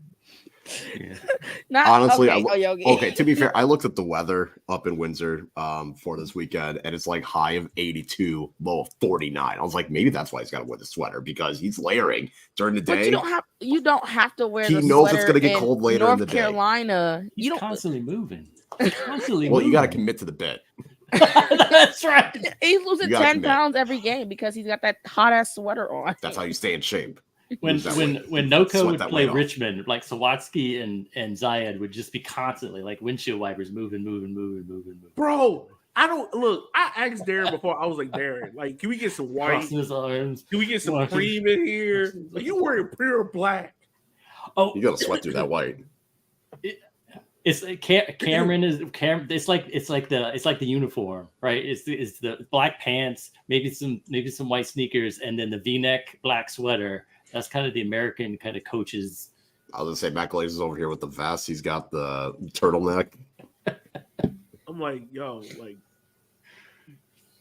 S3: Yeah.
S4: Not
S5: Honestly,
S4: okay, Yogi.
S5: Okay, to be fair, I looked at the weather up in Windsor for this weekend, and it's like high of 82, low of 49. I was like, maybe that's why he's got to wear the sweater, because he's layering during the
S4: But
S5: day.
S4: you don't have to wear
S5: He
S4: the
S5: knows it's
S4: sweater
S5: gonna get
S4: in
S5: cold later in
S4: North
S5: the day.
S4: Carolina.
S3: He's
S4: You don't.
S3: constantly moving. Constantly
S5: Well, you got to
S3: moving.
S5: commit to the bit.
S3: That's right.
S4: He's losing
S5: You gotta
S4: 10
S5: commit.
S4: pounds every game because he's got that hot ass sweater on.
S5: That's how you stay in shape.
S3: When
S5: Lose that
S3: when
S5: weight.
S3: when Noko
S5: Sweat
S3: would
S5: that
S3: play
S5: weight off.
S3: Richmond, like Sawatsky and Zayed would just be constantly like windshield wipers moving.
S1: Bro, I don't look. I asked Darren before. I was like, Darren, like, can we get some white?
S3: Crossing his arms.
S1: Can we get some
S3: Walking.
S1: cream in here? Like, you wearing pure black.
S3: Oh,
S5: You got to sweat through that white.
S3: it's Cameron is Cam. It's like the uniform, right? It's the black pants, maybe some white sneakers, and then the V-neck black sweater. That's kind of the American kind of coaches.
S5: I was gonna say Matt Glaze is over here with the vest. He's got the turtleneck.
S1: I'm like, yo, like,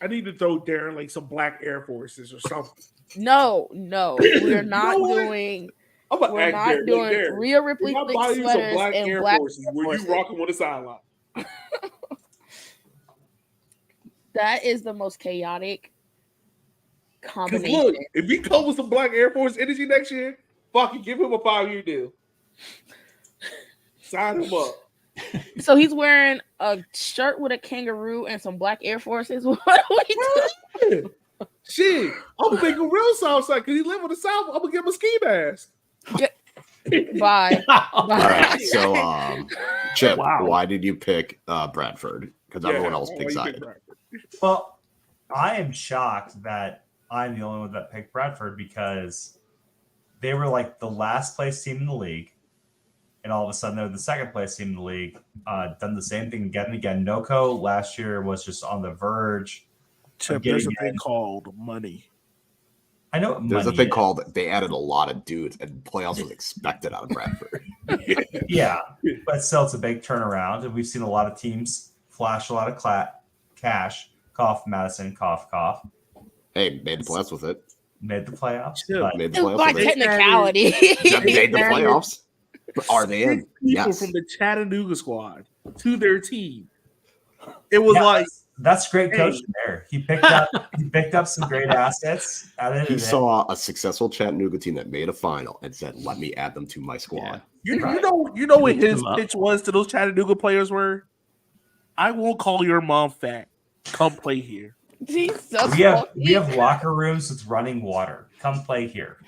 S1: I need to throw Darren like some black Air Forces or something.
S4: No, we're not
S1: know what?
S4: doing.
S1: I'm gonna
S4: We're
S1: ask
S4: not
S1: Darren.
S4: doing
S1: Like, Darren,
S4: Rhea
S1: if
S4: Ripley
S1: I
S4: flick
S1: buy you some
S4: sweaters
S1: black
S4: and
S1: Air
S4: black
S1: Forces,
S4: Air
S1: were
S4: Forces.
S1: you rocking with a sideline?
S4: That is the most chaotic
S1: Because
S4: combination.
S1: look, if he comes with some black Air Force energy next year, fuck it, give him a 5-year deal. Sign him up.
S4: So he's wearing a shirt with a kangaroo and some black Air Forces. What are we doing?
S1: Shit, I'm gonna make a real South Side because he live in the South. I'm gonna give him a ski mask.
S4: Bye.
S5: All right, so Chip,
S3: Wow.
S5: why did you pick Bradford? Because everyone else
S1: why
S5: picked
S1: you
S5: Zayed.
S1: Bradford?
S2: Well, I am shocked that I'm the only one that picked Bradford because they were like the last place team in the league. And all of a sudden, they're the second place team in the league. Done the same thing again and again. Noko last year was just on the verge.
S1: Chip,
S2: Getting
S1: there's a
S2: in.
S1: thing called money.
S2: I know what
S5: There's a
S2: money
S5: thing
S2: is.
S5: called they added a lot of dudes, and playoffs was expected out of Bradford.
S2: Yeah, but still, it's a big turnaround. And we've seen a lot of teams flash a lot of cash. Cough, Madison, cough, cough.
S5: Hey, made the playoffs with it.
S2: Made the playoffs.
S1: Chill.
S2: But
S5: Made the playoffs
S4: By
S5: with it.
S4: technicality.
S5: That made the playoffs. Are they in?
S1: People
S5: Yes.
S1: from the Chattanooga squad to their team. It was
S2: yeah,
S1: like
S2: that's great
S1: Hey.
S2: coaching there. He picked up some great assets.
S5: He saw a successful Chattanooga team that made a final and said, "Let me add them to my squad."
S1: you
S2: Right.
S1: know what
S3: Lift
S1: his
S3: them up.
S1: pitch was to those Chattanooga players were. I won't call your mom fat. Come play here.
S4: Jesus.
S2: We have locker rooms with running water. Come play here.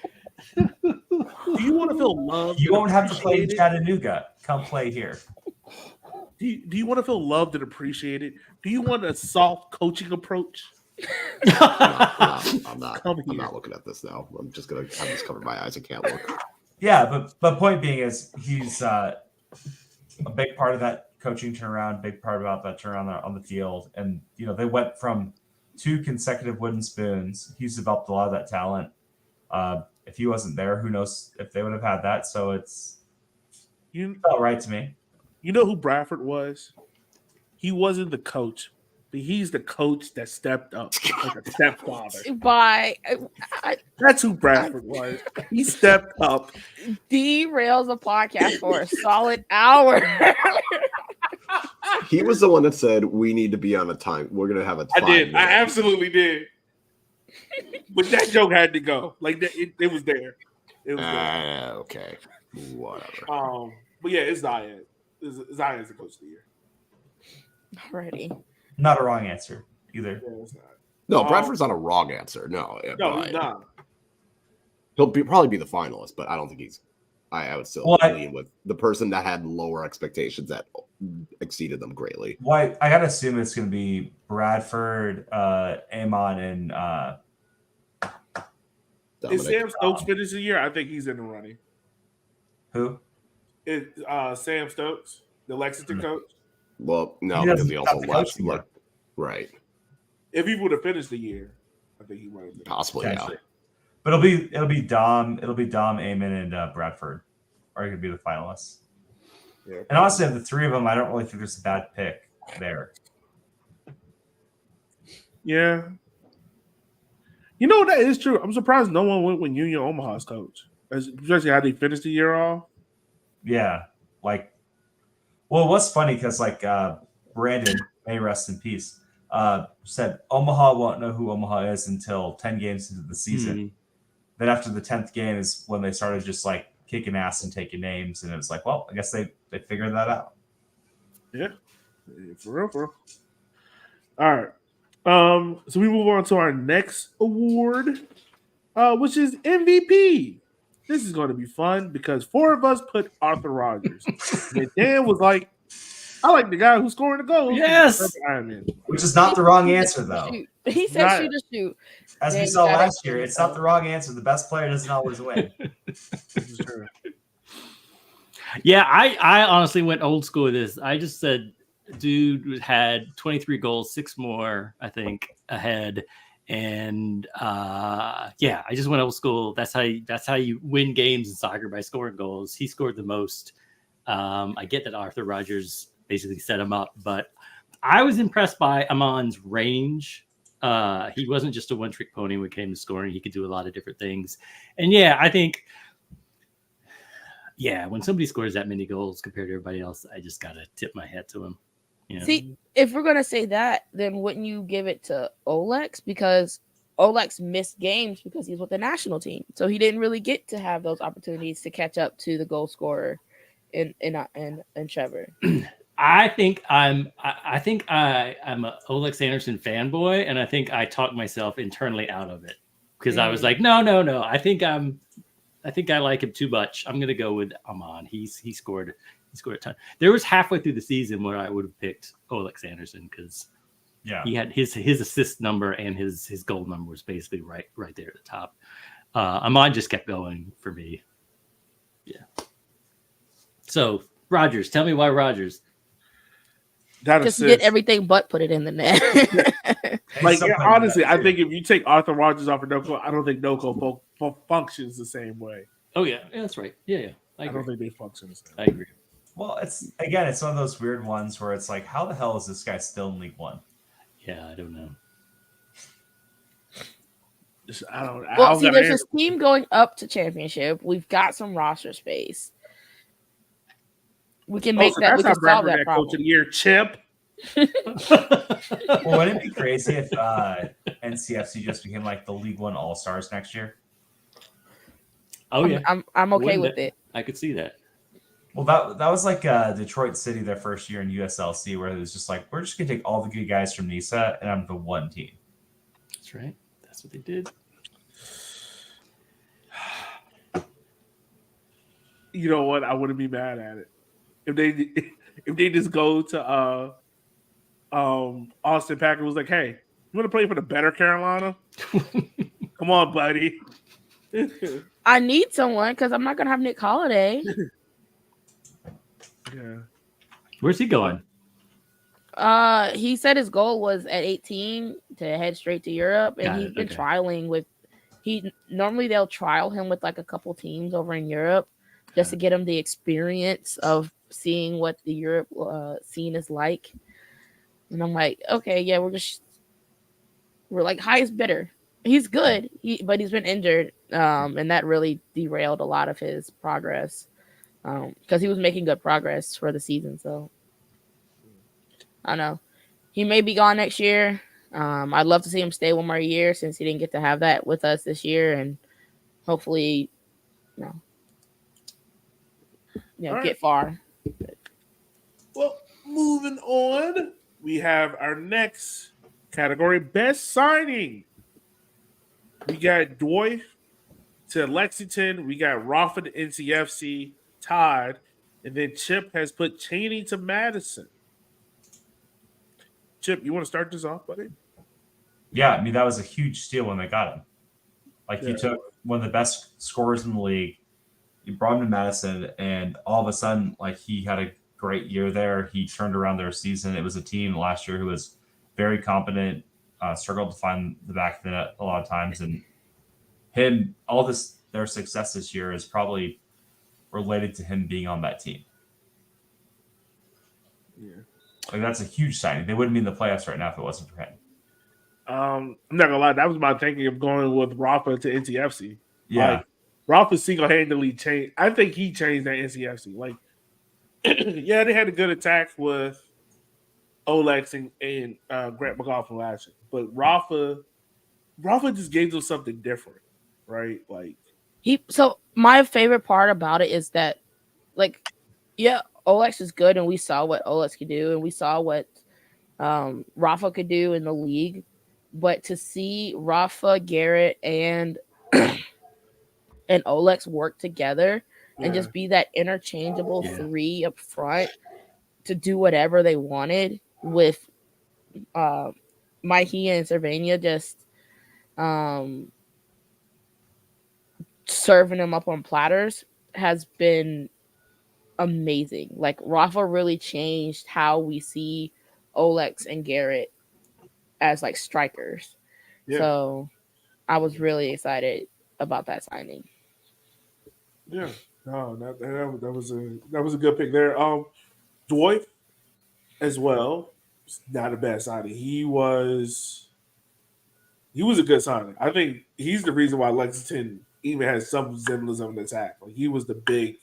S1: Do you want to feel loved?
S2: You
S1: and
S2: won't have to play in
S1: appreciated?
S2: Chattanooga. Come play here.
S1: Do you want to feel loved and appreciated? Do you want a soft coaching approach?
S5: I'm not
S1: Come here.
S5: looking at this now. I'm just covered my eyes. I can't look.
S2: Yeah, but point being is he's a big part of that coaching turnaround, big part about that turnaround on the field. And they went from 2 consecutive wooden spoons. He's developed a lot of that talent. If he wasn't there, who knows if they would have had that. So it's
S1: You
S2: felt right to me.
S1: you know who Bradford was? He wasn't the coach, but he's the coach that stepped up like a stepfather.
S4: By
S1: That's who Bradford was. He stepped up.
S4: derails a podcast for a solid hour.
S5: He was the one that said we need to be on a time. We're gonna have a.
S1: I
S5: 5
S1: did. I
S5: minute."
S1: absolutely did. But that joke had to go. Like that, it was there. It was there.
S5: Okay, whatever.
S1: But yeah, it's Zion. Zion's the coach of the year.
S4: Alrighty.
S2: Not a wrong answer either.
S1: Yeah, it's not.
S5: No, Bradford's not a wrong answer. No,
S1: No,
S5: but
S1: he's not.
S5: he'll probably be the finalist, but I don't think he's. I would still lean with the person that had lower expectations that exceeded them greatly.
S2: Why I gotta assume it's gonna be Bradford, Amon, and
S1: If
S5: Dominic.
S1: Sam Stokes finishes the year, I think he's in the running.
S2: who?
S1: Sam Stokes, the Lexington coach.
S5: Well, no,
S2: He
S5: because
S2: doesn't
S5: he also
S2: have the
S5: left.
S2: coaching work.
S5: Right,
S1: If he would have finished the year, I think he might have been.
S5: possibly. Yeah.
S2: Potentially. But it'll be Dom, Amon, and Bradford are gonna be the finalists.
S1: Yeah.
S2: And honestly, of the 3 of them, I don't really think there's a bad pick there.
S1: Yeah. You know, that is true. I'm surprised no one went with Union Omaha's coach, especially how they finished the year off.
S2: Yeah, like, well, what's funny because Brandon, may rest in peace, said Omaha won't know who Omaha is until 10 games into the season.
S3: Hmm.
S2: Then after the 10th game is when they started just like kicking ass and taking names, and it was like, well, I guess they figured that out.
S1: Yeah, for real, for real. All right. So we move on to our next award, which is MVP. This is going to be fun because 4 of us put Arthur Rogers. And Dan was like, I like the guy who's scoring the goals.
S3: Yes.
S1: Iron Man.
S2: Which is not the wrong answer, though.
S4: Shoot. He said
S1: Not-
S4: shoot or shoot.
S2: As we
S4: Dan,
S2: saw
S4: you gotta
S2: last year,
S4: shoot,
S2: it's not
S4: though.
S2: the wrong answer. The best player doesn't always win.
S1: This is true.
S3: Yeah, I honestly went old school with this. I just said, dude had 23 goals, 6 more, I think, ahead. And yeah, I just went old school. That's how you win games in soccer, by scoring goals. He scored the most. I get that Arthur Rogers basically set him up, but I was impressed by Amon's range. He wasn't just a one-trick pony when it came to scoring. He could do a lot of different things. And yeah, I think, yeah, when somebody scores that many goals compared to everybody else, I just got to tip my hat to him. You know?
S4: See, if we're gonna say that, then wouldn't you give it to Olex? Because Olex missed games because he's with the national team, so he didn't really get to have those opportunities to catch up to the goal scorer in Trevor.
S3: I think I'm a Olex Anderson fanboy, and I think I talked myself internally out of it because I was like, no. I think I like him too much. I'm gonna go with Amon. He scored a ton. There was halfway through the season where I would have picked Olex Anderson because
S2: Yeah.
S3: he had his assist number and his goal number was basically right there at the top. Amon just kept going for me. Yeah. So Rogers, tell me why Rogers.
S1: That
S4: Just
S1: assist.
S4: did everything but put it in the net.
S1: Like,
S2: Sometimes
S1: honestly,
S2: that
S1: I
S2: too.
S1: think if you take Arthur Rogers off of Noco, I don't think Noco functions the same way.
S3: Oh yeah, that's right. Yeah. I
S1: I don't
S3: agree.
S1: think they function the same.
S3: I agree.
S2: Well, it's one of those weird ones where it's like, how the hell is this guy still in League One?
S3: Yeah, I don't know.
S1: I don't. I
S4: Well,
S1: don't
S4: see,
S1: got
S4: there's
S1: an
S4: this team going up to championship. We've got some roster space. We can make
S1: so
S4: that. We
S1: that's
S4: can
S1: how
S4: solve
S1: Bradford
S4: that
S1: got Coach of
S4: problem.
S1: the Year, Chip.
S2: Well, wouldn't it be crazy if NCFC just became like the League One All Stars next year?
S3: Oh yeah,
S4: I'm okay
S3: Wouldn't
S4: with it.
S3: I could see that.
S2: Well, that was like Detroit City their first year in USLC, where it was just like, we're just gonna take all the good guys from NISA and I'm the one team.
S3: That's right. That's what they did.
S1: You know what? I wouldn't be mad at it if they just go to Austin Packer was like, hey, you want to play for the better Carolina? Come on, buddy.
S4: I need someone because I'm not gonna have Nick Holiday.
S1: Yeah.
S3: Where's he going?
S4: He said his goal was at 18 to head straight to Europe, and
S3: Got
S4: he's
S3: it,
S4: been
S3: okay.
S4: trialing with. Normally they'll trial him with like a couple teams over in Europe, just to get him the experience of seeing what the Europe scene is like. And I'm like, okay, yeah, we're like highest bidder. He's good, but he's been injured, and that really derailed a lot of his progress. Because he was making good progress for the season, so I don't know. He may be gone next year. I'd love to see him stay one more year since he didn't get to have that with us this year, and hopefully,
S1: All right.
S4: get far.
S1: Well, moving on, we have our next category: best signing. We got Doy to Lexington. We got Rafa to NCFC. Todd, and then Chip has put Cheney to Madison. Chip, you want to start this off, buddy?
S2: Yeah, I mean, that was a huge steal when they got him. Like,
S1: Yeah.
S2: you took one of the best scorers in the league, you brought him to Madison, and all of a sudden, like, he had a great year there. He turned around their season. It was a team last year who was very competent, struggled to find the back of the net a lot of times, and their success this year is probably related to him being on that team.
S1: Yeah.
S2: Like, that's a huge signing. They wouldn't be in the playoffs right now if it wasn't for him.
S1: I'm not gonna lie, that was my thinking of going with Rafa to NCFC.
S2: Yeah.
S1: Like, Rafa single-handedly changed. I think he changed that NCFC. Like, yeah, they had a good attack with Olex and Grant McGoffin last year, but Rafa just gave them something different, right? Like,
S4: So my favorite part about it is that, like, yeah, Olex is good, and we saw what Olex could do, and we saw what Rafa could do in the league. But to see Rafa, Garrett, and Olex work together and just be that interchangeable three up front to do whatever they wanted with Mikey and Cervania just serving them up on platters has been amazing. Like, Rafa really changed how we see Olex and Garrett as like strikers.
S1: Yeah.
S4: So I was really excited about that signing.
S1: Yeah, no, that was a good pick there. Dwight as well, not a bad signing. He was a good signing. I think he's the reason why Lexington even has some semblance of an attack. Like, he was the big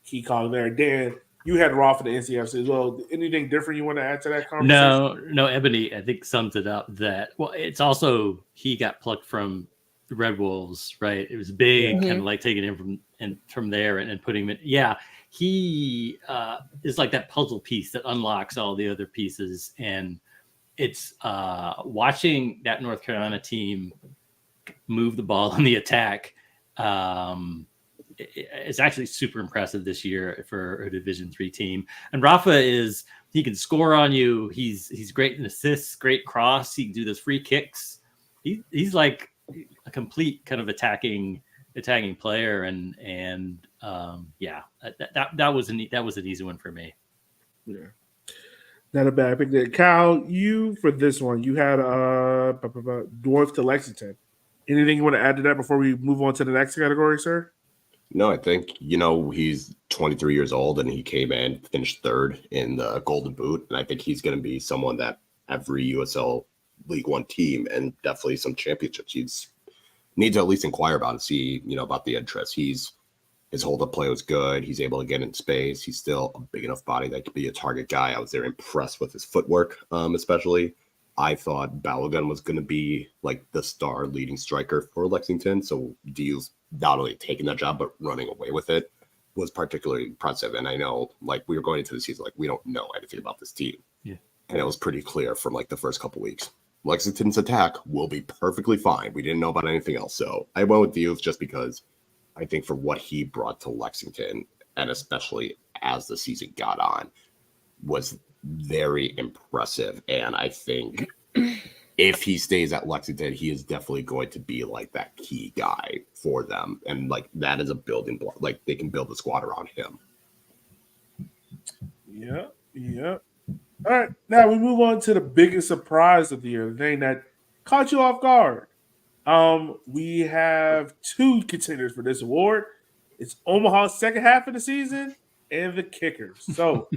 S1: key cog there. Dan, you had Rafa the NCFC as well. Anything different you want to add to that conversation?
S3: No, Ebony, I think sums it up that, well, it's also, he got plucked from the Red Wolves, right? It was big, kind of like taking him from there and putting him in. Yeah, he is like that puzzle piece that unlocks all the other pieces. And it's watching that North Carolina team move the ball in the attack. It's actually super impressive this year for a Division III team. And Rafa he can score on you. He's great in assists, great cross. He can do those free kicks. He's like a complete kind of attacking player. And that was an easy one for me.
S1: Yeah. Not a bad pick there. Kyle, you for this one, you had Dwarf to Lexington. Anything you want to add to that before we move on to the next category, sir?
S5: No, I think, he's 23 years old and he came in, finished third in the Golden Boot. And I think he's going to be someone that every USL League One team and definitely some championships need to at least inquire about and see, about the interest. His hold-up play was good. He's able to get in space. He's still a big enough body that could be a target guy. I was very impressed with his footwork, especially. I thought Balogun was going to be like the star leading striker for Lexington. So Deal's not only taking that job, but running away with it was particularly impressive. And I know, like, we were going into the season, like, we don't know anything about this team.
S3: Yeah.
S5: And it was pretty clear from like the first couple weeks. Lexington's attack will be perfectly fine. We didn't know about anything else. So I went with Deal just because I think for what he brought to Lexington, and especially as the season got on, was very impressive. And I think if he stays at Lexington, he is definitely going to be like that key guy for them. And like that is a building block. Like they can build a squad around him.
S1: Yeah. All right. Now we move on to the biggest surprise of the year, the thing that caught you off guard. We have two contenders for this award. It's Omaha's second half of the season and the Kickers. So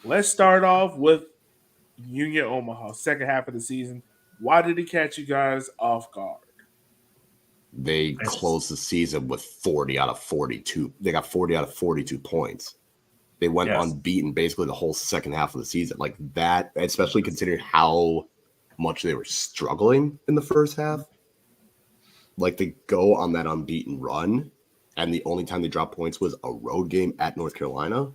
S1: let's start off with Union Omaha, second half of the season. Why did it catch you guys off guard?
S5: They closed the season with 40 out of 42. They got 40 out of 42 points. They went unbeaten basically the whole second half of the season. Like that, especially considering how much they were struggling in the first half. Like they go on that unbeaten run, and the only time they dropped points was a road game at North Carolina.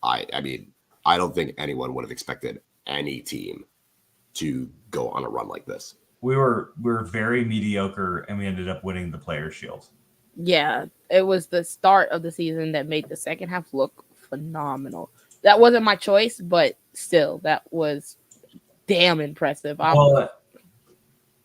S5: I mean, I don't think anyone would have expected any team to go on a run like this.
S2: We were very mediocre, and we ended up winning the Players' Shield.
S4: Yeah, it was the start of the season that made the second half look phenomenal. That wasn't my choice, but still, that was damn impressive. I'm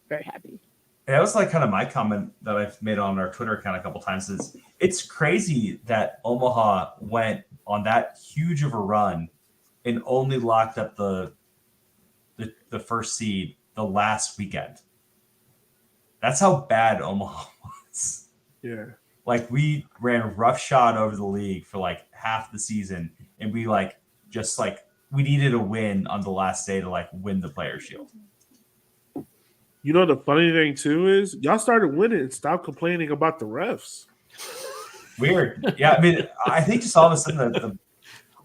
S4: very happy.
S2: That was like kind of my comment that I've made on our Twitter account a couple times. Is it's crazy that Omaha went on that huge of a run and only locked up the first seed the last weekend. That's how bad Omaha was.
S1: Yeah.
S2: Like we ran roughshod over the league for like half the season, and we we needed a win on the last day to like win the Players' Shield.
S1: You know, the funny thing too is y'all started winning and stopped complaining about the refs.
S2: Weird. Yeah, I mean, I think just all of a sudden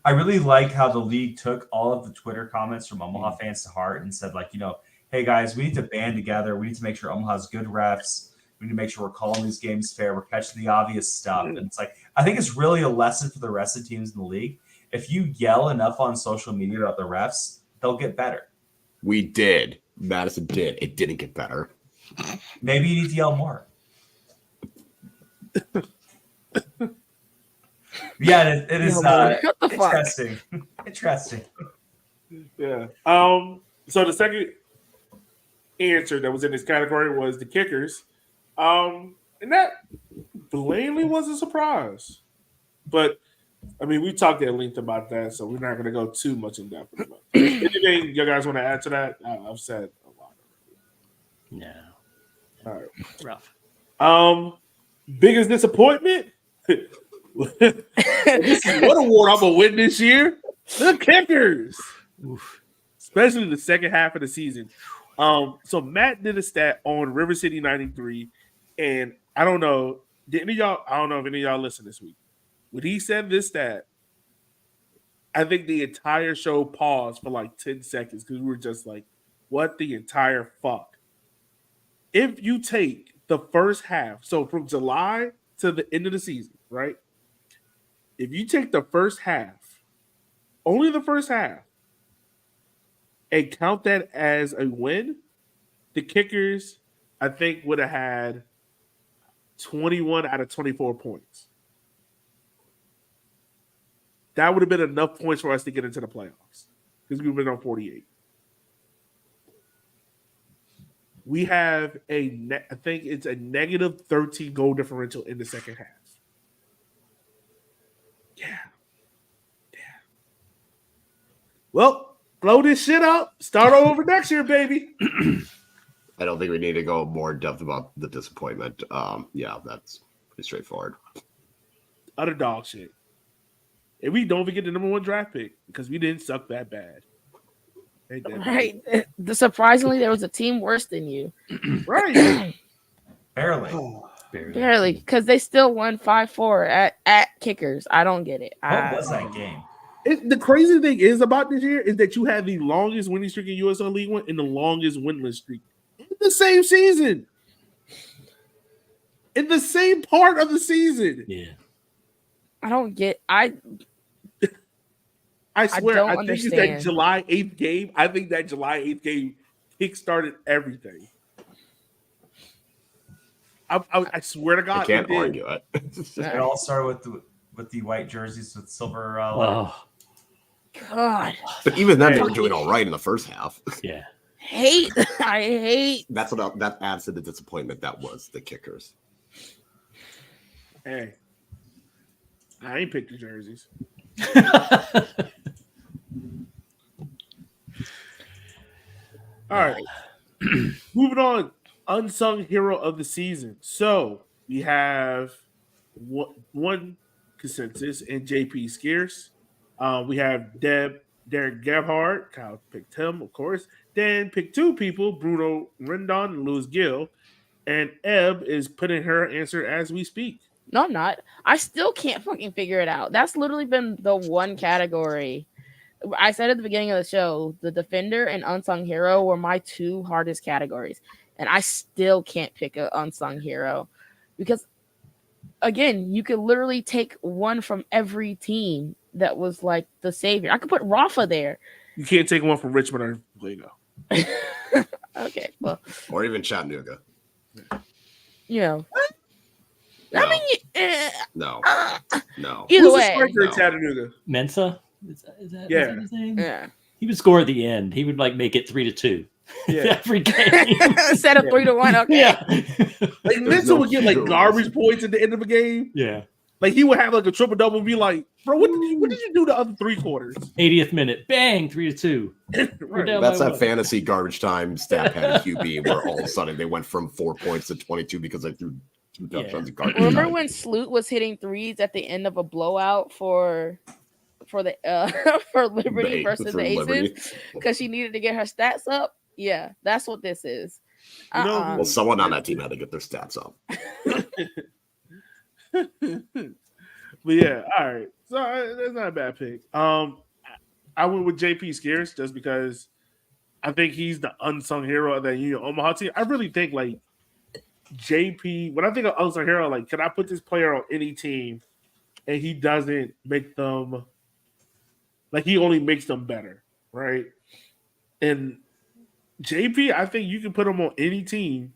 S2: I really like how the league took all of the Twitter comments from Omaha fans to heart and said, like, hey guys, we need to band together. We need to make sure Omaha's good refs. We need to make sure we're calling these games fair. We're catching the obvious stuff. And it's like, I think it's really a lesson for the rest of the teams in the league. If you yell enough on social media about the refs, they'll get better.
S5: We did. Madison did. It didn't get better.
S2: Maybe you need to yell more. Yeah, it is
S4: What the fuck?
S2: interesting. Interesting.
S1: Yeah. So the second answer that was in this category was the kickers. And that plainly was a surprise. But I mean, we talked at length about that, so we're not going to go too much in depth. Anything you guys want to add to that? I've said a lot.
S3: No.
S1: All right.
S3: Rough.
S1: Biggest disappointment? What award I'm gonna win this year? The kickers.
S3: Oof.
S1: Especially the second half of the season. So Matt did a stat on River City 93, and I don't know if any of y'all listened this week. When he said this stat, I think the entire show paused for like 10 seconds because we were just like, what the entire fuck? If you take the first half, so from July to the end of the season, right? If you take the first half, only the first half, and count that as a win, the kickers, I think, would have had 21 out of 24 points. That would have been enough points for us to get into the playoffs because we've been on 48. We have I think it's a negative 13 goal differential in the second half. Yeah. Well, blow this shit up. Start over next year, baby.
S5: I don't think we need to go more in depth about the disappointment. Yeah, that's pretty straightforward.
S1: Utter dog shit. And we don't even get the number 1 draft pick because we didn't suck that bad. Ain't that bad?
S4: Right. Surprisingly, there was a team worse than you.
S1: Right.
S2: Barely.
S4: Barely, because they still won 5-4 at kickers. I don't get it.
S2: What was that game?
S1: The crazy thing is about this year is that you have the longest winning streak in USL League One and the longest winless streak in the same season. In the same part of the season.
S3: Yeah.
S4: I don't get.
S1: I swear,
S4: don't
S1: I think it's that
S4: understand.
S1: July 8th game. I think that July 8th game kickstarted everything. I swear to God,
S5: I can't
S1: it did.
S5: argue it.
S2: It all started with the white jerseys with silver.
S3: Oh,
S4: God,
S5: But even then, they were doing all right in the first half.
S3: yeah.
S4: I hate.
S5: That's what that adds to the disappointment. That was the kickers.
S1: Hey, I ain't picked the jerseys. All right. Moving on. Unsung hero of the season. So we have one consensus in JP Scarce. We have Derek Gebhardt. Kyle picked him, of course. Dan picked 2 people, Bruno Rendon and Louis Gill. And Eb is putting her answer as we speak.
S4: No, I'm not. I still can't fucking figure it out. That's literally been the one category. I said at the beginning of the show, the defender and unsung hero were my 2 hardest categories. And I still can't pick an unsung hero because, again, you could literally take one from every team that was like the savior. I could put Rafa there.
S1: You can't take one from Richmond or Lego.
S4: Okay, well,
S5: Or even Chattanooga.
S4: you know.
S5: No.
S4: I mean,
S5: No. No.
S4: either
S1: Who's the
S4: way.
S1: striker in
S5: No.
S1: Chattanooga?
S3: Mensa? Is that
S1: Yeah.
S3: his name?
S4: Yeah.
S3: He would score at the end. He would like make it 3-2
S1: Yeah.
S3: every game.
S4: Instead of 3-1, okay.
S3: Yeah.
S1: Like
S5: There's
S1: Mensa
S5: no
S1: would get like
S5: heroes.
S1: garbage points at the end of a game.
S3: Yeah.
S1: Like he would have like a triple double and be like, bro, what did you do the other 3 quarters?
S3: 80th minute. Bang. 3-2.
S1: Right.
S3: down.
S5: That's
S3: by
S5: that
S3: what?
S5: fantasy garbage time stat pad QB where all of a sudden they went from 4 points to 22 because they threw 2 touchdowns of garbage
S4: Remember
S5: time.
S4: when Sloot was hitting threes at the end of a blowout for the for Liberty versus
S5: For
S4: the
S5: Liberty.
S4: Aces because she needed to get her stats up? Yeah, that's what this is.
S1: You know,
S5: Well, someone on that team had to get their stats up.
S1: But yeah, all right. So that's not a bad pick. I went with JP Scarce just because I think he's the unsung hero of that Union Omaha team. I really think like JP. When I think of unsung hero, like, can I put this player on any team and he doesn't make them like he only makes them better, right? And JP, I think you can put him on any team,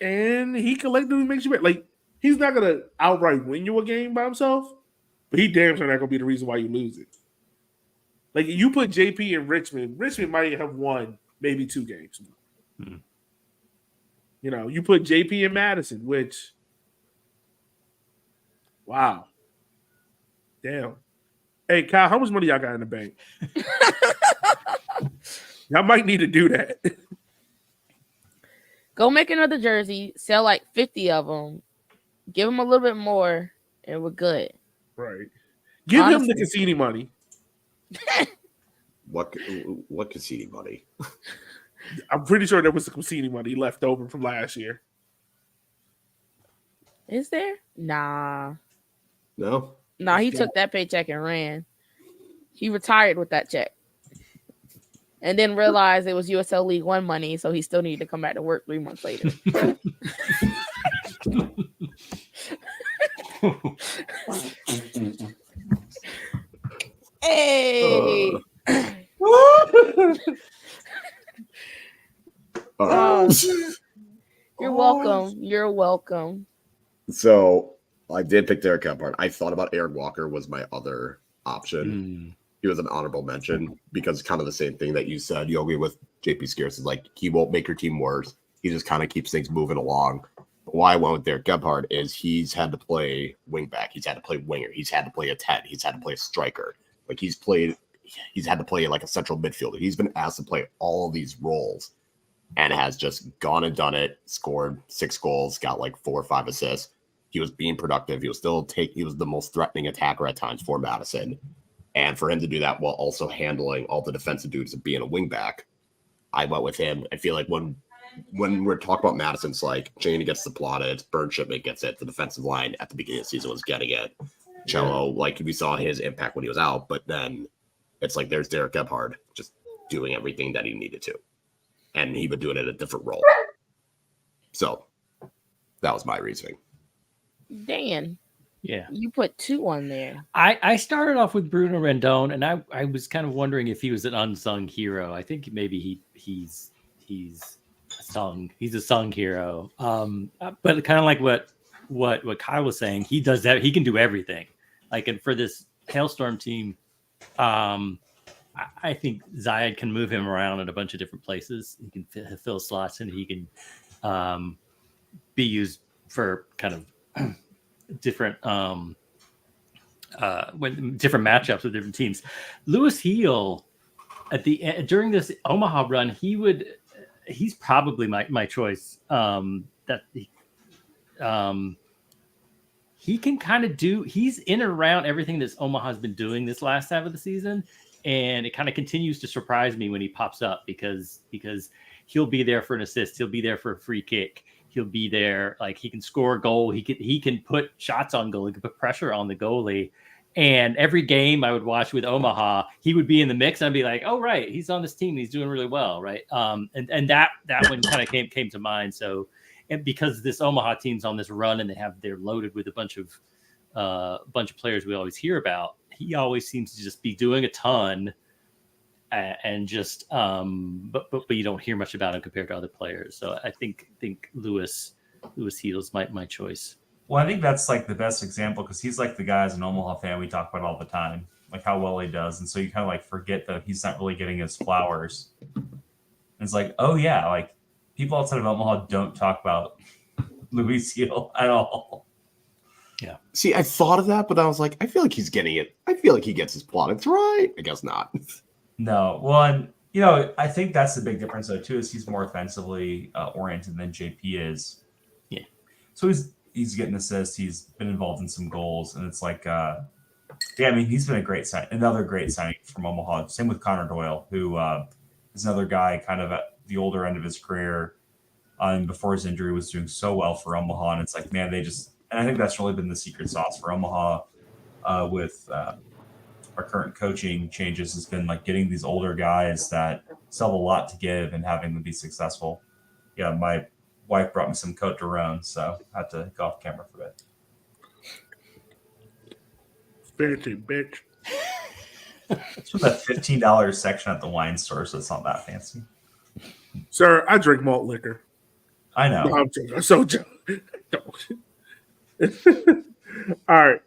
S1: and he collectively makes you better. Like, he's not gonna outright win you a game by himself, but he damn sure not gonna be the reason why you lose it. Like, you put JP in Richmond might have won maybe 2 games.
S3: Hmm.
S1: You know, you put JP in Madison, which, wow, damn. Hey, Kyle, how much money y'all got in the bank? Y'all might need to do that.
S4: Go make another jersey, sell like 50 of them, give him a little bit more, and we're good.
S1: Right. Give
S4: Honestly.
S1: him the Cassini money.
S5: What Cassini money?
S1: I'm pretty sure there was some Cassini money left over from last year.
S4: Is there? Nah.
S5: No.
S4: Nah, he took that paycheck and ran. He retired with that check. And then realized it was USL League One money, so he still needed to come back to work 3 months later. Hey! You're welcome. You're welcome.
S5: So I did pick Derek Gebhardt. I thought about Aaron Walker was my other option. He was an honorable mention because kind of the same thing that you said, Yogi, with JP Scarce is like he won't make your team worse. He just kind of keeps things moving along. But why I went with Derek Gebhardt is he's had to play wingback. He's had to play winger. He's had to play a 10. He's had to play a striker. Like he's had to play like a central midfielder. He's been asked to play all of these roles and has just gone and done it, scored 6 goals, got like 4 or 5 assists. He was being productive. He was the most threatening attacker at times for Madison. And for him to do that while also handling all the defensive duties of being a wingback, I went with him. I feel like when we're talking about Madison, it's like Cheney gets the plaudits, Burn Shipman gets it, the defensive line at the beginning of the season was getting it. Cello, like we saw his impact when he was out, but then it's like there's Derek Gebhardt just doing everything that he needed to. And he would do it in a different role. So that was my reasoning.
S4: Dan,
S3: Yeah.
S4: you put 2 on there.
S3: I started off with Bruno Rendon, and I was kind of wondering if he was an unsung hero. I think maybe he's a sung hero. But kind of like what Kyle was saying, he does that. He can do everything. Like, and for this Hailstorm team, I think Zayed can move him around in a bunch of different places. He can fill slots, and he can be used for kind of different different matchups with different teams. Lewis Heel during this Omaha run, he's probably my choice. He can kind of he's in and around everything that Omaha's been doing this last half of the season, and it kind of continues to surprise me when he pops up because he'll be there for an assist, he'll be there for a free kick, he'll be there, like he can score a goal, he can put shots on goal, he can put pressure on the goalie. And every game I would watch with Omaha, he would be in the mix, and I'd be like, "Oh, right, he's on this team, he's doing really well, right?" And that one kind of came to mind. So, and because this Omaha team's on this run and they're loaded with a bunch of players we always hear about, he always seems to just be doing a ton, and just but you don't hear much about him compared to other players. So I think Lewis Heel's my choice.
S2: Well, I think that's like the best example because he's like the guy as an Omaha fan we talk about all the time, like how well he does. And so you kind of like forget that he's not really getting his flowers. And it's like, oh yeah, like people outside of Omaha don't talk about Luis Heel at all.
S3: Yeah.
S5: See, I thought of that, but I was like, I feel like he's getting it. I feel like he gets his plaudits right. I guess not.
S2: No. Well, and I think that's the big difference though too, is he's more offensively oriented than JP is.
S3: Yeah.
S2: So he's getting assists. He's been involved in some goals, and it's like, I mean, he's been another great signing from Omaha. Same with Connor Doyle, who is another guy kind of at the older end of his career. And before his injury was doing so well for Omaha, and it's like, man, they just And I think that's really been the secret sauce for Omaha with our current coaching changes has been like getting these older guys that still have a lot to give and having them be successful. Yeah, my wife brought me some Cote de Rhone, so I had to go off camera for a bit.
S1: Fancy bitch.
S2: It's from the $15 section at the wine store, so it's not that fancy.
S1: Sir, I drink malt liquor.
S2: I know.
S1: No, I'm joking. I'm so joking. All right.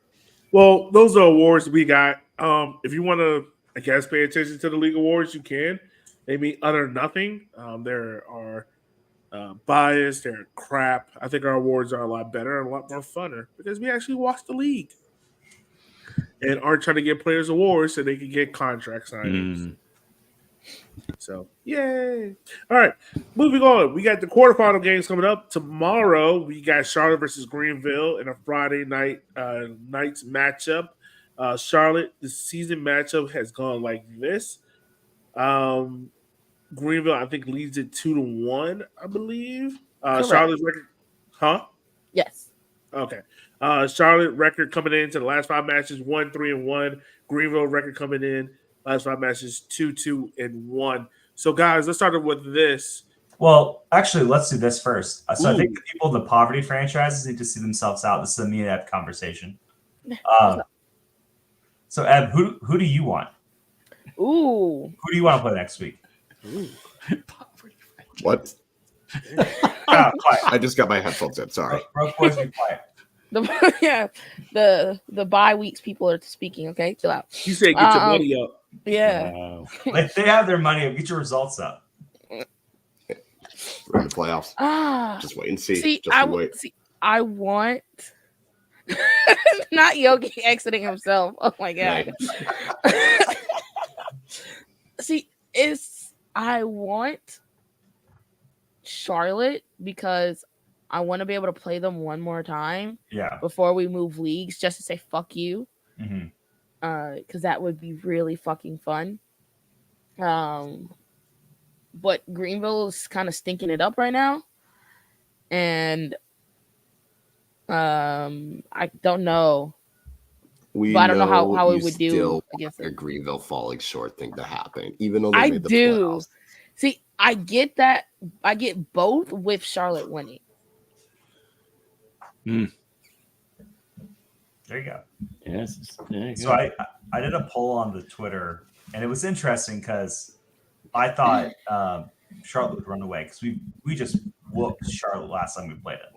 S1: Well, those are awards we got. If you want to, I guess, pay attention to the league awards, you can. They mean utter nothing. There are bias, they're crap. I think our awards are a lot better and a lot more funner because we actually watch the league and aren't trying to get players awards so they can get contract signings. So, yay. All right, moving on. We got the quarterfinal games coming up. Tomorrow, we got Charlotte versus Greenville in a Friday night's matchup. Charlotte, the season matchup has gone like this. Greenville, I think, leads it 2-1, I believe. Charlotte's record, huh?
S4: Yes.
S1: Okay. Charlotte record coming into the last 5 matches 1-3-1. Greenville record coming in last 5 matches 2-2-1. So, guys, let's start with this.
S2: Well, actually, let's do this first. So I think
S1: Ooh.
S2: the people in the poverty franchises need to see themselves out. This is a me and Eb conversation. So, Eb, who do you want?
S4: Ooh.
S2: Who do you want to play next week?
S5: What?
S2: Quiet.
S5: I just got my headphones in. Sorry.
S2: Broke boys, be quiet.
S4: The bye weeks people are speaking. Okay, chill out.
S1: You said get your money up.
S4: Yeah.
S3: Wow.
S2: Like, they have their money. Get your results up.
S5: We're in the playoffs. Just wait and see.
S4: See,
S5: Just wait.
S4: I want not Yogi exiting himself. Oh my god. See, I want Charlotte because I want to be able to play them one more time
S2: Yeah.
S4: before we move leagues, just to say fuck you.
S2: Mm-hmm.
S4: Because that would be really fucking fun. But Greenville is kind of stinking it up right now, and I don't know. But I don't know how we would do against
S5: a
S4: it.
S5: Greenville falling short thing to happen, even though they
S4: I
S5: made the
S4: do.
S5: playoffs.
S4: See, I get that. I get both with Charlotte winning.
S2: There you go.
S3: Yes. There you
S2: So
S3: go.
S2: I did a poll on the Twitter, and it was interesting because I thought Charlotte would run away because we just whooped Charlotte last time we played it.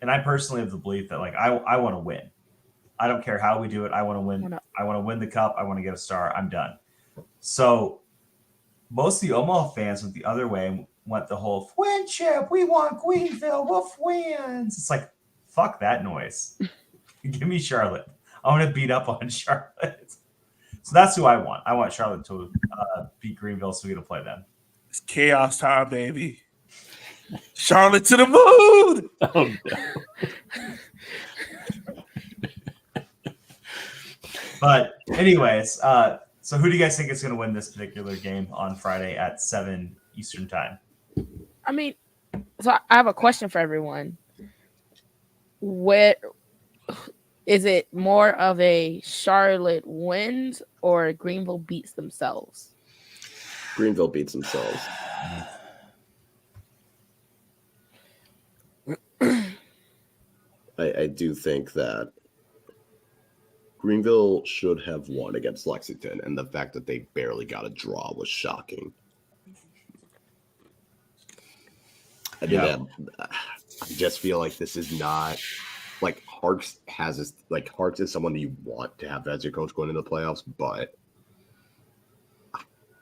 S2: And I personally have the belief that like I want to win. I don't care how we do it. I want to win. I want to win the cup. I want to get a star. I'm done. So most of the Omaha fans went the other way and went the whole win chip. We want Greenville. Wolf wins. It's like, fuck that noise. Give me Charlotte. I want to beat up on Charlotte. So that's who I want. I want Charlotte to beat Greenville so we get to play them.
S1: It's chaos time, baby. Charlotte to the moon.
S3: Oh, no.
S2: But anyways, so who do you guys think is going to win this particular game on Friday at 7 Eastern time?
S4: I mean, so I have a question for everyone. Where is it more of a Charlotte wins or Greenville beats themselves?
S5: Greenville beats themselves. I do think that Greenville should have won against Lexington, and the fact that they barely got a draw was shocking. I just feel like this is not like Harks has this, like Harks is someone that you want to have as your coach going into the playoffs, but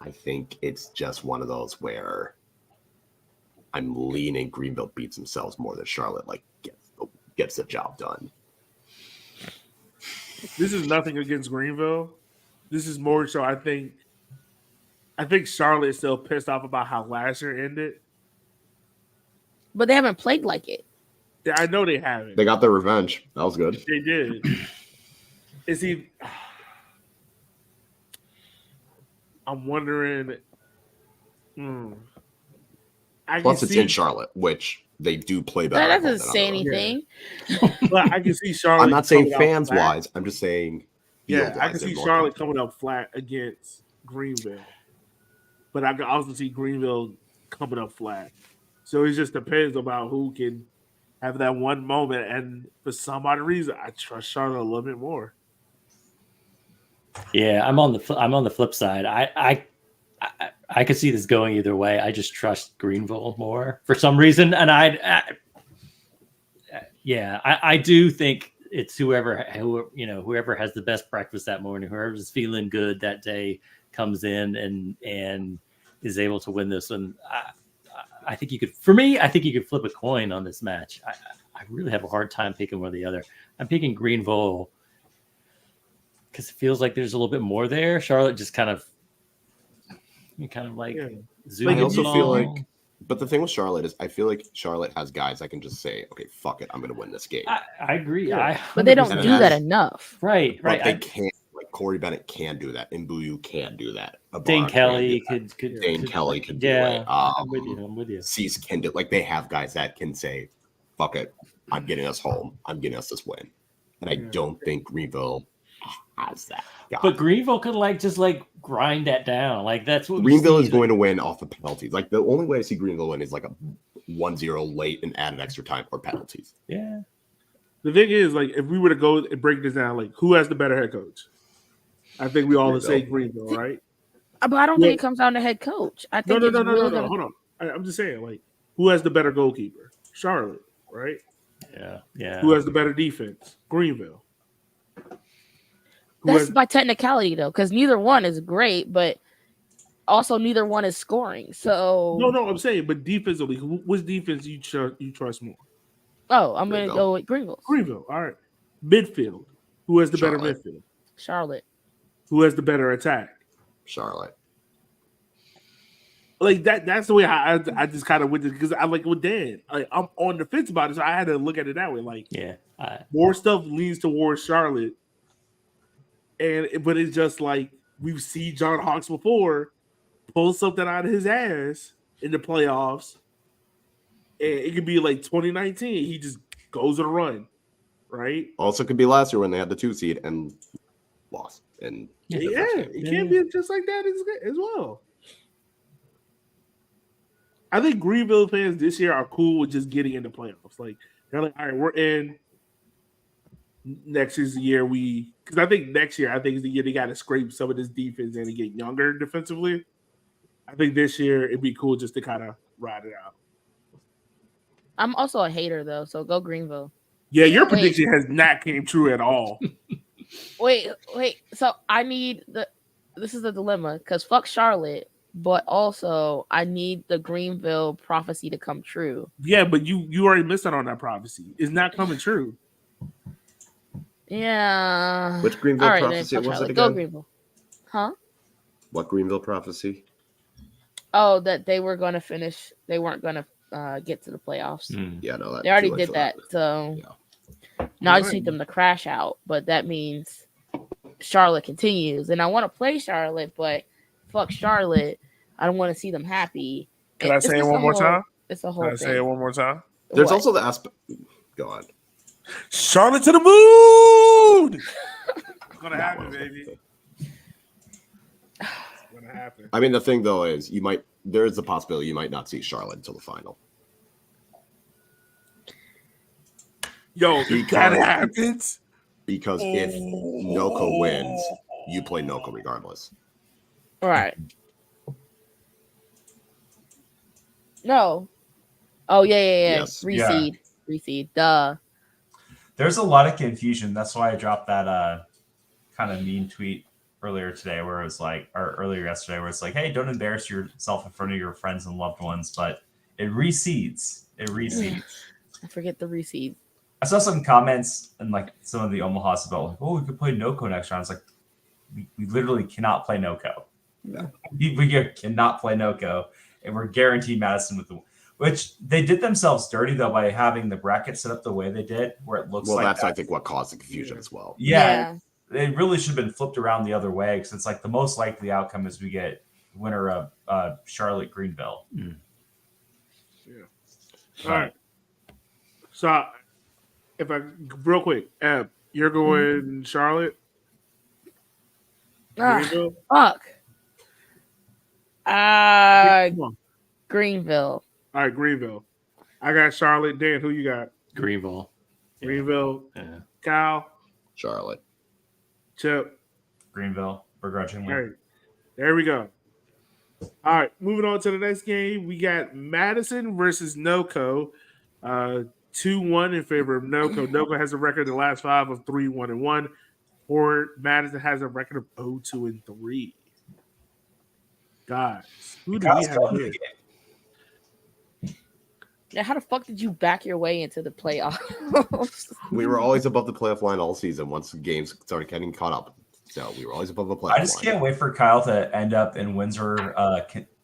S5: I think it's just one of those where I'm leaning Greenville beats themselves more than Charlotte like gets the job done.
S1: This is nothing against Greenville. This is more so I think Charlotte is still pissed off about how last year ended.
S4: But they haven't played like it.
S1: Yeah, I know they haven't.
S5: They got their revenge. That was good.
S1: They did. Is he? I'm wondering.
S5: Plus, it's in Charlotte, which they do play better.
S4: That
S5: at home
S4: doesn't
S5: than
S4: say
S5: on the road.
S4: anything.
S1: But I can see Charlotte.
S5: I'm not saying
S1: coming out
S5: fans
S1: flat.
S5: wise. I'm just saying.
S1: Yeah,
S5: field-wise,
S1: I can
S5: they're
S1: see
S5: more
S1: Charlotte
S5: comfortable.
S1: coming up flat against Greenville, but I can also see Greenville coming up flat. So it just depends about who can have that one moment. And for some odd reason, I trust Charlotte a little bit more.
S3: Yeah, I'm on the flip side. I could see this going either way. I just trust Greenville more for some reason, and I do think it's whoever has the best breakfast that morning, whoever's feeling good that day comes in and is able to win this one. I think you could flip a coin on this match. I really have a hard time picking one or the other. I'm picking Greenville because it feels like there's a little bit more there. Charlotte just kind of like
S1: Yeah.
S3: zooming
S5: I also feel
S3: along.
S5: like, but the thing with Charlotte is, I feel like Charlotte has guys that can just say, "Okay, fuck it, I'm going to win this game."
S3: I agree.
S1: Yeah.
S4: But they don't
S3: 100%
S4: do that enough.
S3: Right.
S5: But they
S3: I-
S5: can't. Like Corey Bennett can do that. Mbuyu can do that. Abar
S3: Dane
S5: can
S3: Kelly
S5: do that.
S3: could
S5: Dane Kelly could do
S3: yeah,
S5: it.
S3: I'm with you. I'm with you.
S5: Cease can do. Like they have guys that can say, "Fuck it, I'm getting us home. I'm getting us this win." And I
S1: Yeah.
S5: don't think Greenville has that. guy.
S3: But Greenville could just grind that down. Like that's what we
S5: Greenville
S3: see.
S5: is going to win off of penalties. Like the only way I see Greenville win is like a 1-0 late and add an extra time or penalties.
S3: Yeah.
S1: The thing is, like, if we were to go and break this down, like, who has the better head coach? I think we all say Greenville, right?
S4: But I don't
S1: Yeah.
S4: think it comes down to head coach. I
S1: No,
S4: think
S1: no,
S4: it's
S1: no, no,
S4: really
S1: no, no.
S4: gonna-
S1: Hold on. I'm just saying, like, who has the better goalkeeper? Charlotte, right?
S3: Yeah. Yeah.
S1: Who has the better defense? Greenville. Who
S4: That's
S1: has
S4: by technicality though, because neither one is great, but also neither one is scoring. So
S1: no? I'm saying, but defensively, which defense you trust more?
S4: I'm gonna
S5: Greenville.
S4: go with Greenville.
S1: Greenville. All right. Midfield. Who has the better
S5: Charlotte.
S1: midfield?
S4: Charlotte.
S1: Who has the better attack?
S5: Charlotte.
S1: Like that's the way I just kind of went because I like with Dan. Like, I'm on the fence about it, so I had to look at it that way. Like
S3: Yeah.
S1: more stuff leans towards Charlotte, but it's just like we've seen John Hawks before pull something out of his ass in the playoffs, and it could be like 2019. He just goes on a run, right?
S5: Also could be last year when they had the 2 seed and lost. And
S1: Yeah,
S5: the first game.
S1: it can be just like that as well. I think Greenville fans this year are cool with just getting into playoffs. Like they're like, all right, we're in. Next is the year because I think next year is the year they got to scrape some of this defense in and get younger defensively. I think this year it'd be cool just to kind of ride it out.
S4: I'm also a hater though, so go Greenville.
S1: Yeah, your
S4: Wait.
S1: prediction has not came true at all.
S4: Wait. So this is a dilemma because fuck Charlotte, but also I need the Greenville prophecy to come true.
S1: Yeah, but you already missed out on that prophecy. It's not coming true.
S4: Yeah.
S5: Which Greenville
S4: All right, then,
S5: prophecy
S4: fuck
S5: was it
S4: Charlotte. Go
S5: again?
S4: Greenville. Huh?
S5: What Greenville prophecy?
S4: Oh, that they were going to finish. They weren't going to get to the playoffs.
S3: Mm.
S5: Yeah, no,
S4: They already
S5: too late
S4: did
S5: for
S4: that. So
S5: Yeah.
S4: now I just need them to crash out. But that means Charlotte continues. And I want to play Charlotte, but fuck Charlotte. I don't want to see them happy.
S1: Can I
S4: It's
S1: say it
S4: just
S1: one
S4: a
S1: more
S4: whole-
S1: time?
S4: It's a whole
S1: Can I
S4: thing.
S1: say it one more time?
S5: There's
S4: What?
S5: also the aspect. Go on.
S1: Charlotte to the moon. It's gonna
S5: That
S1: happen,
S5: was
S1: baby.
S5: it.
S1: It's gonna happen.
S5: I mean, the thing though is, there is the possibility you might not see Charlotte until the final.
S1: Yo, if
S5: Because-
S1: that happens,
S5: Because if Noko wins, you play Noko regardless.
S4: All right. No. Oh yeah.
S5: Yes.
S4: Reseed. Duh.
S2: There's a lot of confusion. That's why I dropped that kind of mean tweet earlier today, where it was like, or earlier yesterday, where it's like, hey, don't embarrass yourself in front of your friends and loved ones, but it reseeds. It reseeds.
S4: I forget the reseed.
S2: I saw some comments and like some of the Omahas about like, oh, we could play Noko next round. It's like we literally cannot play Noko.
S5: No.
S2: We cannot play Noko, and we're guaranteed Madison with the. Which they did themselves dirty though by having the bracket set up the way they did, where it looks
S5: Well,
S2: like
S5: that's I
S2: that.
S5: think what caused the confusion as well.
S2: Yeah, they really should have been flipped around the other way because it's like the most likely outcome is we get winner of Charlotte Greenville.
S1: all right. So, if I real quick, you're going Charlotte,
S4: Ah,
S1: Greenville.
S4: fuck.
S1: Come on.
S4: Greenville.
S1: All right, Greenville. I got Charlotte. Dan, who you got?
S3: Greenville.
S1: Greenville.
S3: Yeah.
S1: Kyle.
S5: Charlotte.
S1: Chip.
S2: Greenville, begrudgingly.
S1: All right, there we go. All right, moving on to the next game. We got Madison versus NoCo. 2-1 in favor of NoCo. NoCo has a record in the last 5 of 3-1-1. Or Madison has a record of 0-2-3. Guys, who do we
S2: Kyle's
S1: have
S2: going to
S1: here?
S2: the game.
S4: Yeah, how the fuck did you back your way into the playoffs?
S5: We were always above the playoff line all season once the games started getting caught up. So we were always above the playoff
S2: I just
S5: line.
S2: can't wait for Kyle to end up in Windsor,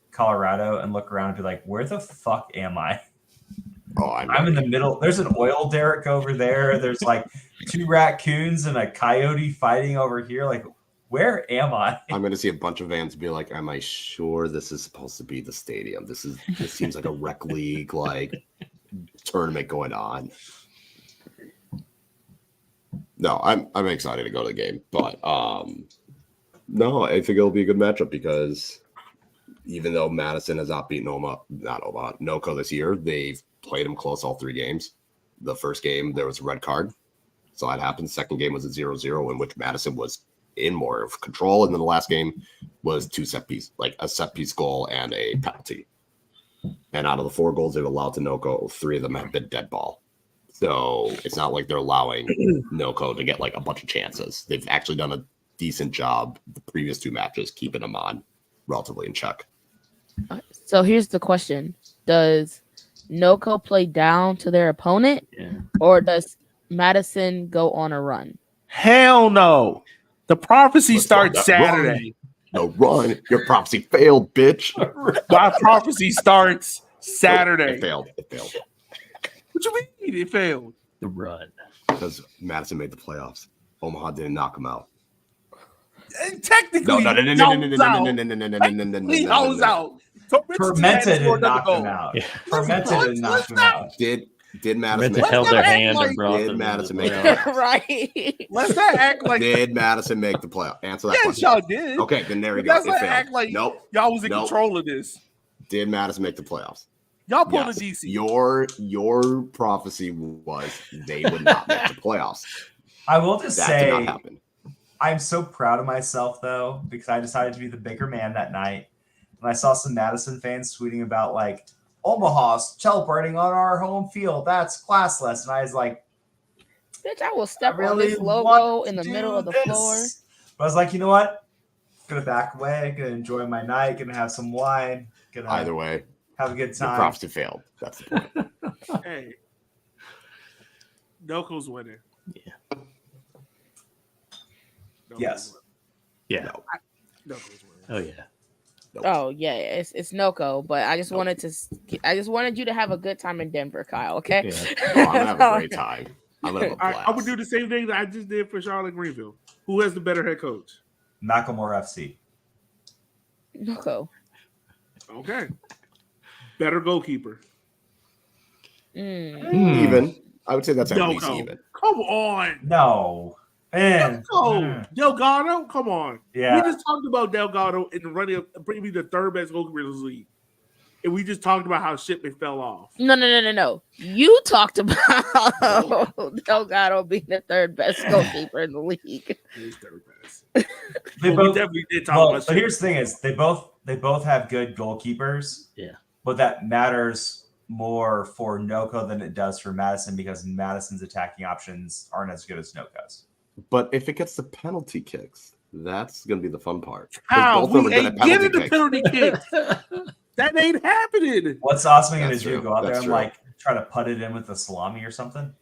S2: Colorado, and look around and be like, "Where the fuck am I?
S5: Oh,
S2: I'm in the middle. There's an oil derrick over there. There's like 2 raccoons and a coyote fighting over here. Like, where am I?"
S5: I'm going to see a bunch of fans be like, "Am I sure this is supposed to be the stadium? This seems like a rec league like tournament going on." No, I'm excited to go to the game, but no, I think it'll be a good matchup because even though Madison has not beaten NoCo this year, they've played them close all 3 games. The first game there was a red card, so that happened. Second game was a 0-0 in which Madison was in more of control, and then the last game was 2 set piece, like a set piece goal and a penalty. And out of the 4 goals they've allowed to NoCo, 3 of them have been dead ball. So it's not like they're allowing NoCo to get like a bunch of chances. They've actually done a decent job the previous 2 matches keeping them on relatively in check.
S4: So here's the question: does NoCo play down to their opponent,
S3: Yeah.
S4: or does Madison go on a run?
S1: Hell no. The prophecy
S5: Let's run
S1: starts
S5: that
S1: Saturday.
S5: No, run. Your prophecy failed, bitch.
S1: My prophecy starts Saturday.
S5: It failed.
S1: What you mean it failed?
S3: The run.
S5: Because Madison made the playoffs. Omaha didn't knock them out.
S1: And technically,
S5: No.
S1: He holds out.
S2: Tormented didn't knock them out.
S3: Yeah.
S2: Tormented didn't knock them out.
S5: Did Madison
S3: Madison
S5: make
S3: held
S1: never
S3: their
S1: act
S3: hand
S1: like-
S3: and brought
S5: Did
S3: them
S5: Madison
S3: to the
S5: make
S3: playoffs.
S4: Right.
S1: Let's not act like
S5: Did Madison make the playoff? Answer that
S1: yes,
S5: question.
S1: y'all did.
S5: Okay, then there we
S1: But
S5: go.
S1: let's
S5: It
S1: not
S5: failed.
S1: act like
S5: Nope.
S1: y'all was in
S5: Nope.
S1: control of this.
S5: Did Madison make the playoffs?
S1: Y'all pulled
S5: Yes.
S1: a DC.
S5: Your prophecy was they would not make the playoffs.
S2: I will just
S5: That did not
S2: say,
S5: happen.
S2: I'm so proud of myself though, because I decided to be the bigger man that night. And I saw some Madison fans tweeting about like Omaha's celebrating on our home field. That's classless. And I was like,
S4: Bitch, I will step
S2: I really
S4: on this logo
S2: want
S4: in the
S2: to
S4: middle
S2: do
S4: of the
S2: this.
S4: floor.
S2: But I was like, you know what? Gonna back away, gonna enjoy my night, gonna have some wine, gonna
S5: Either way,
S2: have a good
S5: the
S2: time.
S5: prophecy failed. That's the point.
S1: Hey, NoCo's winning.
S3: Yeah.
S1: NoCo's
S2: Yes.
S1: winning.
S3: Yeah.
S1: NoCo's winning.
S3: Oh yeah.
S4: Oh yeah, it's NoCo, but I just wanted you to have a good time in Denver, Kyle. Okay.
S3: Yeah.
S5: Oh, I'm gonna have a great time. I'm gonna have a
S1: All
S5: blast.
S1: right, I'm gonna do the same thing that I just did for Charlotte Greenville. Who has the better head coach?
S2: Macklemore FC.
S4: NoCo.
S1: Okay. Better goalkeeper.
S4: Mm.
S5: Even. I would say that's at least
S1: NoCo.
S5: even.
S1: Come on.
S2: No. Man.
S1: NoCo. Delgado, come on.
S2: Yeah.
S1: We just talked about Delgado in the running of maybe the 3rd best goalkeeper in the league. And we just talked about how shipment fell off.
S4: No. You talked about Delgado being the 3rd best goalkeeper in the league.
S1: He's 3rd best.
S2: They
S1: But we
S2: both,
S1: definitely did talk
S2: well,
S1: about
S2: but here's the thing is they both have good goalkeepers.
S3: Yeah.
S2: But that matters more for NoCo than it does for Madison because Madison's attacking options aren't as good as NoCo's.
S5: But if it gets the penalty kicks, that's gonna be the fun part. 'Cause
S1: how
S5: both of them
S1: we
S5: are good
S1: ain't
S5: at
S1: getting the
S5: kicks.
S1: penalty kick. That ain't happening.
S2: What's Osman going to
S5: That's
S2: do?
S5: true.
S2: Go out there
S5: That's
S2: and
S5: true.
S2: like try to put it in with a salami or something?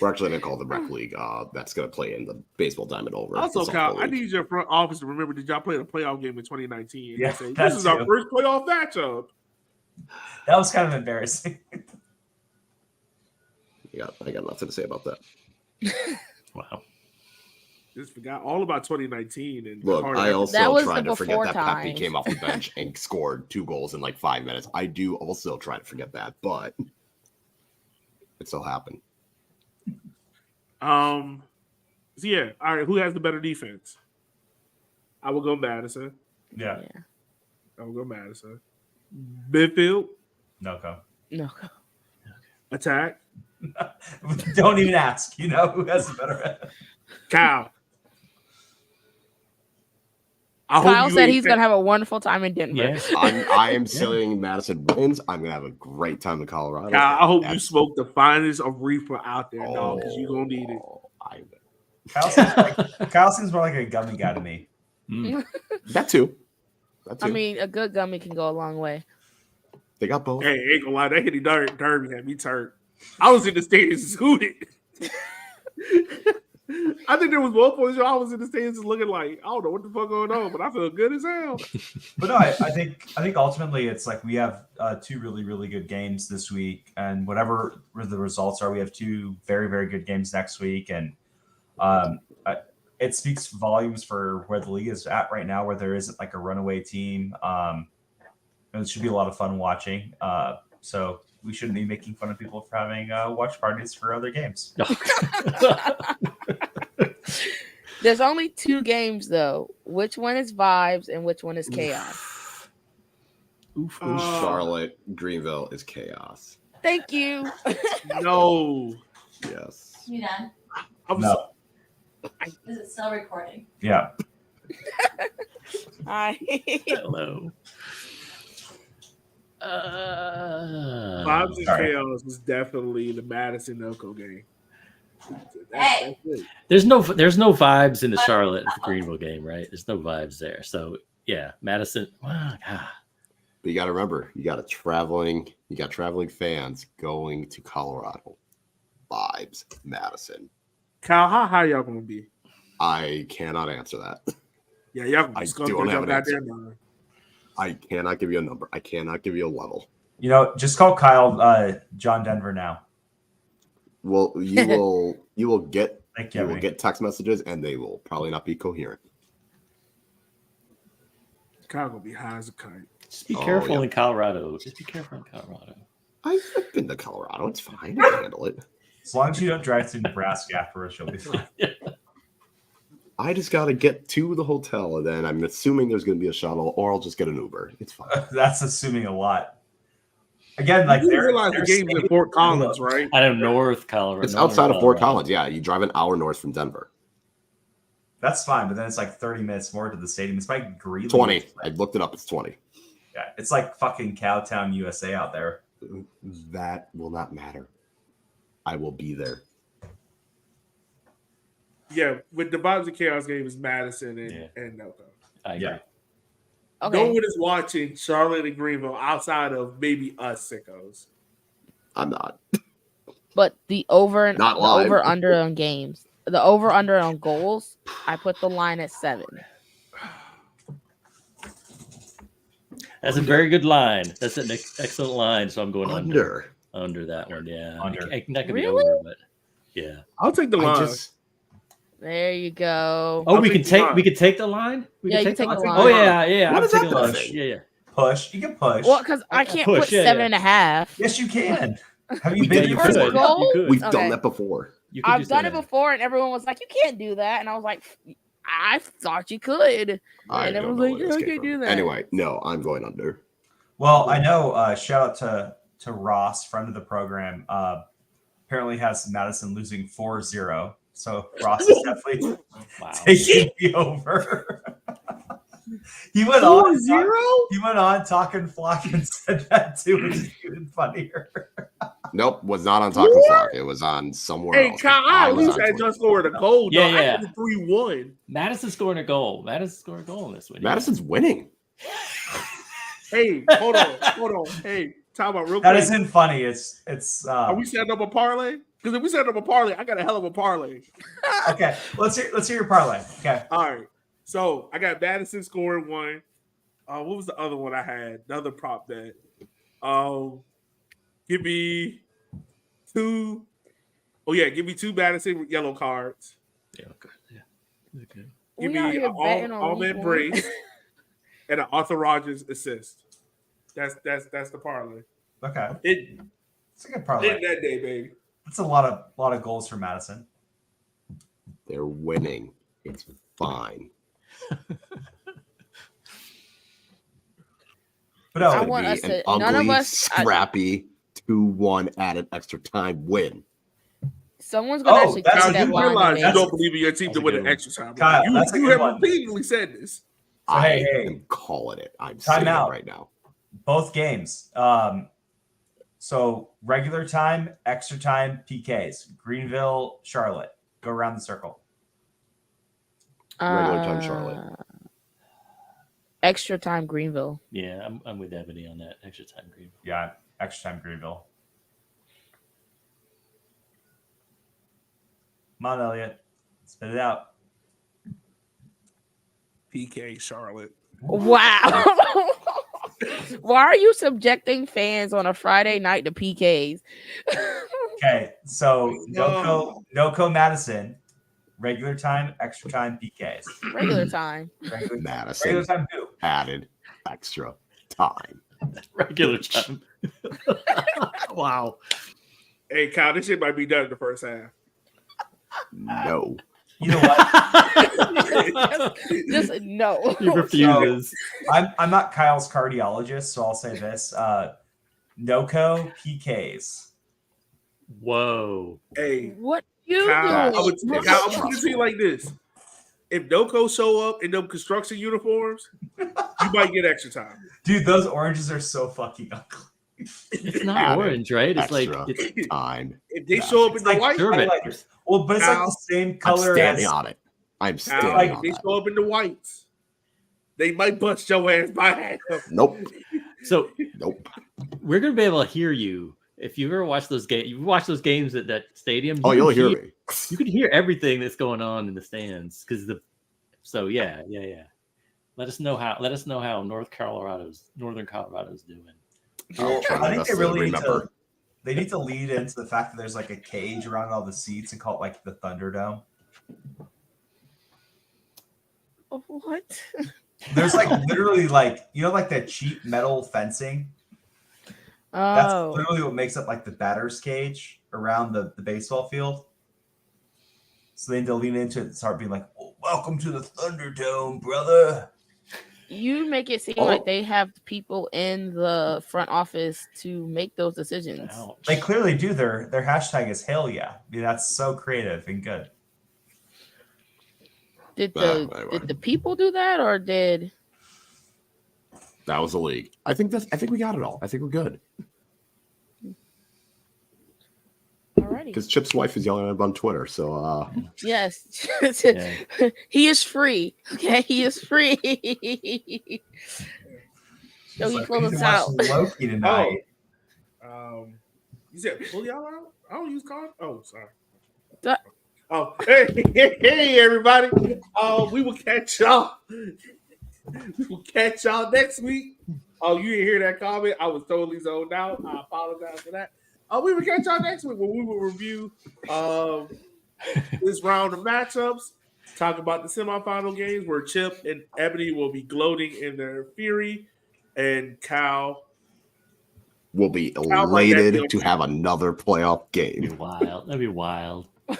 S5: We're actually gonna call the rec league. That's gonna play in the baseball diamond over.
S1: Also,
S5: the
S1: Kyle,
S5: softball
S1: I
S5: league.
S1: need your front office to remember that y'all played a playoff game in 2019.
S2: Yeah,
S1: Say,
S2: that
S1: this is our
S2: too.
S1: first playoff matchup.
S2: That was kind of embarrassing.
S5: I got nothing to say about that.
S3: Wow.
S1: Just forgot all about 2019. And
S5: Look,
S1: hard
S5: I
S1: effort.
S5: also
S4: That was
S5: tried
S4: the
S5: to forget
S4: before
S5: that Pepe
S4: times.
S5: came off the bench and scored 2 goals in like 5 minutes. I do also try to forget that, but could still happen.
S1: So yeah, all right. Who has the better defense? I will go Madison.
S2: Yeah.
S1: I will go Madison. Midfield
S2: No go.
S4: No.
S1: attack.
S2: Don't even ask. You know who has the better.
S1: Kyle. I hope
S4: Kyle
S1: you
S4: said
S1: ain't
S4: he's gonna have a wonderful time in Denver.
S3: Yeah.
S5: I am saying Madison wins. I'm gonna have a great time in Colorado.
S1: Kyle, I hope you
S5: That's-
S1: smoke the finest of reefer out there, dog, because you're gonna need it.
S2: Kyle seems more like a gummy guy to me.
S5: That too.
S4: I mean, a good gummy can go a long way.
S5: They got both.
S1: Hey, ain't gonna lie, that hitty derby had me turned. I was in the stands zooted. I think there was one point I was in the stands just looking like, I don't know what the fuck going on, but I feel good as hell.
S2: But no, I think ultimately it's like we have two really, really good games this week, and whatever the results are, we have two very, very good games next week, and it speaks volumes for where the league is at right now, where there isn't like a runaway team. And it should be a lot of fun watching. So we shouldn't be making fun of people for having watch parties for other games.
S4: There's only 2 games though. Which one is vibes and which one is chaos?
S3: Oof.
S5: Charlotte, Greenville is chaos.
S4: Thank you.
S1: No.
S5: Yes.
S6: You done?
S1: I'm
S2: No.
S6: Is it still recording?
S2: Yeah.
S4: Hi.
S3: Hello.
S1: Vibes and
S2: All right.
S1: Chaos was definitely the Madison Elko game.
S6: Hey.
S1: That's it.
S3: There's no vibes in the Charlotte Greenville game, right? There's no vibes there. So yeah, Madison. Wow, God.
S5: But you got to remember, you got traveling fans going to Colorado. Vibes, Madison.
S1: Kyle, how high y'all gonna be?
S5: I cannot answer that.
S1: Yeah, y'all gonna
S5: I
S1: be skunked
S5: don't
S1: with
S5: have
S1: y'all
S5: an answer.
S1: goddamn mind.
S5: I cannot give you a number. I cannot give you a level.
S2: You know, just call Kyle John Denver now.
S5: Well, you will get
S2: Thank
S5: you
S2: you.
S5: will
S2: Emily.
S5: get text messages, and they will probably not be coherent.
S1: Kyle gonna be high as a kite.
S3: Just be
S5: Oh,
S3: careful
S5: yeah.
S3: in Colorado. Just be careful in Colorado.
S5: I've been to Colorado. It's fine. I can handle it.
S2: As long as you don't drive through Nebraska afterwards, you'll be fine.
S5: I just got to get to the hotel, and then I'm assuming there's going to be a shuttle, or I'll just get an Uber. It's fine.
S2: That's assuming a lot. Again, like
S1: You
S2: they're
S1: realize the game's in Fort Collins, right?
S3: I know North Colorado.
S5: It's outside of Fort Collins. Yeah, you drive an hour north from Denver.
S2: That's fine, but then it's like 30 minutes more to the stadium. It's like Greeley.
S5: 20. I looked it up. It's 20.
S2: Yeah, it's like fucking Cowtown, USA out there.
S5: That will not matter. I will be there.
S1: Yeah, with the Vibes and Chaos game is Madison
S3: Yeah.
S1: and Elko.
S3: I agree.
S2: Yeah.
S4: Okay.
S1: No one is watching Charlotte and Greenville outside of maybe us sickos.
S5: I'm not.
S4: But the over and
S5: Not
S4: the
S5: live.
S4: over under on games, the over under on goals, I put the line at 7.
S3: That's a very good line. That's an excellent line. So I'm going under
S5: Under.
S3: that one. Yeah,
S2: Under.
S3: That could
S4: Really?
S3: be over, but yeah.
S1: I'll take the
S5: I
S1: line.
S5: just
S4: There you go.
S3: Oh,
S1: I'll
S3: we
S1: take
S3: can
S1: the
S3: take
S1: line.
S3: we can take the line. We
S4: Yeah,
S3: can
S4: you take the
S3: Oh
S4: line.
S3: yeah.
S5: What
S3: I'm
S5: is that
S3: taking the line.
S5: pushing?
S3: Yeah.
S2: Push. You can push.
S4: Well, because I can't
S3: Push,
S4: put
S3: yeah,
S4: 7.5.
S2: Yes, you can. Have you
S5: We
S2: been
S5: did
S2: to
S5: it
S2: your
S4: First
S3: could.
S4: goal?
S3: You could.
S5: we've
S4: Okay.
S5: done that before.
S3: You could
S4: I've
S3: just
S4: done it
S3: that.
S4: before, and everyone was like, "You can't do that," and I was like, "I thought you could."
S5: I
S4: And
S5: don't
S4: everyone's
S5: know
S4: like,
S5: where this
S4: "Yeah, I
S5: came
S4: can't
S5: from.
S4: do that."
S5: Anyway, no, I'm going under.
S2: Well, I know. Shout out to Ross, friend of the program. Apparently has Madison losing 4-0. So Ross is definitely
S3: Wow.
S2: taking the over. He went on.
S1: 4-0?
S2: He went on talking flock and said that too, which is even funnier.
S5: Nope, was not on Talking Flock. It was on somewhere
S1: Hey,
S5: else.
S1: Kyle, I at
S5: was
S1: least
S5: on
S1: had
S5: Twitter.
S1: y'all scored a goal.
S3: Yeah,
S1: dog. I
S3: yeah.
S1: had 3-1.
S3: Madison's scoring a goal. Madison's scoring a goal in this one. yeah.
S5: Madison's winning.
S1: Hey, hold on. Hey, talk about real
S2: That
S1: quick.
S2: isn't funny. It's
S1: Are we setting up a parlay? Because if we set up a parlay, I got a hell of a parlay.
S2: okay. Let's hear your parlay. Okay.
S1: All right. So I got Madison scoring 1. What was the other one I had? The other prop bet. Give me 2. Oh yeah, give me 2 Madison yellow cards.
S3: Yeah, okay. Yeah. Okay.
S1: Give
S4: We out
S1: me
S4: here
S1: an
S4: betting on
S1: all-man
S4: week
S1: brace and an Arthur Rogers assist. That's the parlay.
S2: Okay.
S1: It
S2: It's a good parlay.
S1: that day, baby.
S2: That's a lot of goals for Madison.
S5: They're winning. It's fine.
S2: But
S4: I
S2: no,
S5: It's
S4: want
S5: gonna
S4: us
S5: be an
S4: to- none of
S5: ugly,
S4: us-
S5: scrappy 2-1 added extra time win.
S4: Someone's gonna
S2: Oh,
S4: actually
S2: that's
S4: take
S1: Kyle,
S4: that
S1: you
S4: line.
S1: realize you
S2: That's-
S1: don't believe in your team
S3: that's
S1: to
S3: a
S1: win
S3: good
S1: an
S3: one.
S1: extra time.
S2: Kyle,
S1: you
S2: that's a
S1: you
S2: good
S1: have
S2: one.
S1: repeatedly said this.
S2: So,
S5: I
S2: hey.
S5: am calling it. I'm
S2: Time
S5: saying
S2: out.
S5: it right now.
S2: both games. So regular time, extra time, PKs. Greenville, Charlotte. Go around the circle.
S5: Regular time, Charlotte.
S4: Extra time, Greenville.
S3: Yeah, I'm with Ebony on that. Extra time green.
S2: Yeah, extra time, Greenville. Come on, Elliot. Spit it out.
S1: PK Charlotte.
S4: Wow. Why are you subjecting fans on a Friday night to PKs?
S2: Okay, so NoCo Madison, regular time, extra time, PKs.
S4: Regular time.
S2: Regular
S5: Madison
S2: time who?
S5: added extra time.
S3: Regular time. Wow.
S1: Hey, Kyle, this shit might be done in the first half.
S5: No.
S2: You know what?
S4: Just no.
S3: He refuses.
S2: I'm not Kyle's cardiologist, so I'll say this. NoCo PKs.
S3: Whoa.
S1: Hey,
S4: What you
S1: Kyle,
S4: doing?
S1: Kyle, I'm putting it to you like this. If Noco show up in them construction uniforms, you might get extra time.
S2: Dude, those oranges are so fucking ugly.
S3: It's not
S5: Added
S3: orange, right? It's like
S5: extra
S3: it's
S5: time.
S1: If they show up in
S2: It's
S1: the
S2: like
S1: white,
S3: sherbet.
S2: highlighters. Well, but it's like
S1: Kyle,
S2: the same
S5: I'm
S2: color
S5: standing
S2: as
S5: on it. I'm
S1: Kyle,
S5: standing
S2: like,
S1: if
S5: on
S1: they
S5: that.
S1: show up in the whites, they might bust your ass by half.
S5: Nope.
S3: so
S5: Nope.
S3: we're gonna be able to hear you if you ever watch those games. You watch those games at that stadium.
S5: Oh,
S3: you
S5: you'll
S3: can
S5: hear me.
S3: You can hear everything that's going on in the stands because the. So yeah. Let us know how Northern Colorado's doing.
S5: I'll try my
S2: I think
S5: best
S2: they
S5: to
S2: really need
S5: remember.
S2: to. They need to lead into the fact that there's like a cage around all the seats and call it like the Thunderdome.
S4: What?
S2: There's like literally like like that cheap metal fencing. That's
S4: Oh,
S2: literally what makes up like the batter's cage around the baseball field. So they need to lean into it and start being like, "Oh, welcome to the Thunderdome, brother."
S4: you make it seem
S5: Oh.
S4: like they have people in the front office to make those decisions.
S3: Ouch.
S2: They clearly do. Their hashtag is hell yeah. I mean, that's so creative and good.
S4: Did
S5: Anyway.
S4: the people do that, or did?
S5: That was the league. I think we got it all. I think we're good.
S4: Alrighty.
S5: Because Chip's wife is yelling at him on Twitter. So
S4: Yes.
S3: Yeah.
S4: He is free. Okay, he is free. So
S2: It's
S4: he
S2: like,
S4: closed
S2: we
S4: us
S2: can
S4: out.
S2: watch Loki tonight.
S1: You said pull y'all out? I don't use card. Oh, sorry.
S4: Duh.
S1: Oh, hey, everybody. We will catch y'all. We will catch y'all next week. Oh, you didn't hear that comment? I was totally zoned out. I apologize for that. We will catch y'all next week when we will review this round of matchups, talk about the semifinal games where Chip and Ebony will be gloating in their fury, and Cal.
S5: we'll be
S1: might get
S5: elated
S1: the-
S5: to have another playoff
S3: That'd be
S5: game.
S3: wild. That'd be wild.
S4: If-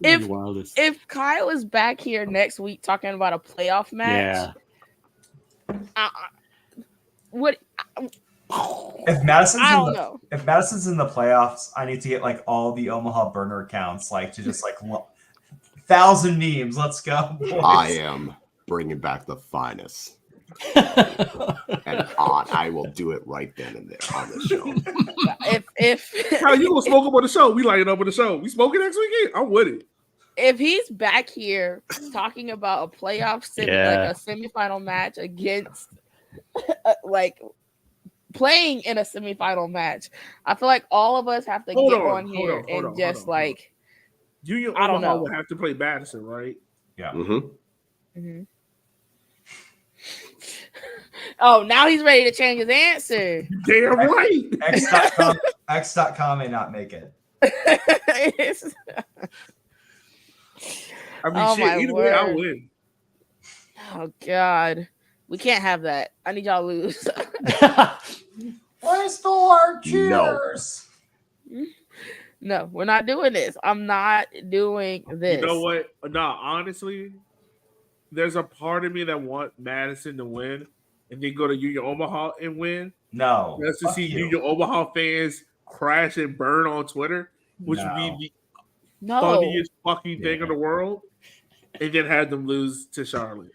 S3: That'd be wildest.
S4: If Kyle is back here next week talking about a playoff match,
S3: Yeah.
S4: what?
S2: If Madison's
S4: I
S2: in
S4: don't
S2: the,
S4: know.
S2: if Madison's in the playoffs, I need to get like all the Omaha burner accounts, like to just like 1,000 memes. Let's go, boys.
S5: I am bringing back the finest. And I will do it right then and there on the show.
S4: If
S1: How you gonna smoke up on the show? We lighting up on the show. We smoking next weekend? I'm with it.
S4: if he's back here talking about a playoff like a semifinal match against like playing in a semifinal match, I feel like all of us have to
S1: Hold
S4: get
S1: on,
S4: on
S1: hold
S4: here
S1: on, hold
S4: and
S1: on,
S4: just
S1: hold on.
S4: like
S1: Union
S4: I don't
S1: Omaha
S4: know.
S1: will have to play Madison, right?
S5: hmm
S4: Mhm. Oh, now he's ready to change his answer.
S1: Damn right.
S2: X.com may not make it.
S4: It's-
S1: I mean,
S4: Oh,
S1: shit.
S4: my
S1: Either way, I
S4: word.
S1: win.
S4: oh God, we can't have that. I need y'all to lose.
S2: Where's the our
S5: No.
S2: cheers?
S4: No, we're not doing this. I'm not doing this.
S1: You know what? No, honestly, there's a part of me that want Madison to win and then go to Union Omaha and win.
S2: No.
S1: Just to
S2: fuck
S1: see
S2: you.
S1: Union Omaha fans crash and burn on Twitter, which would
S2: No.
S1: be the
S4: No.
S1: funniest fucking thing
S2: Yeah.
S1: in the world, and then have them lose to Charlotte.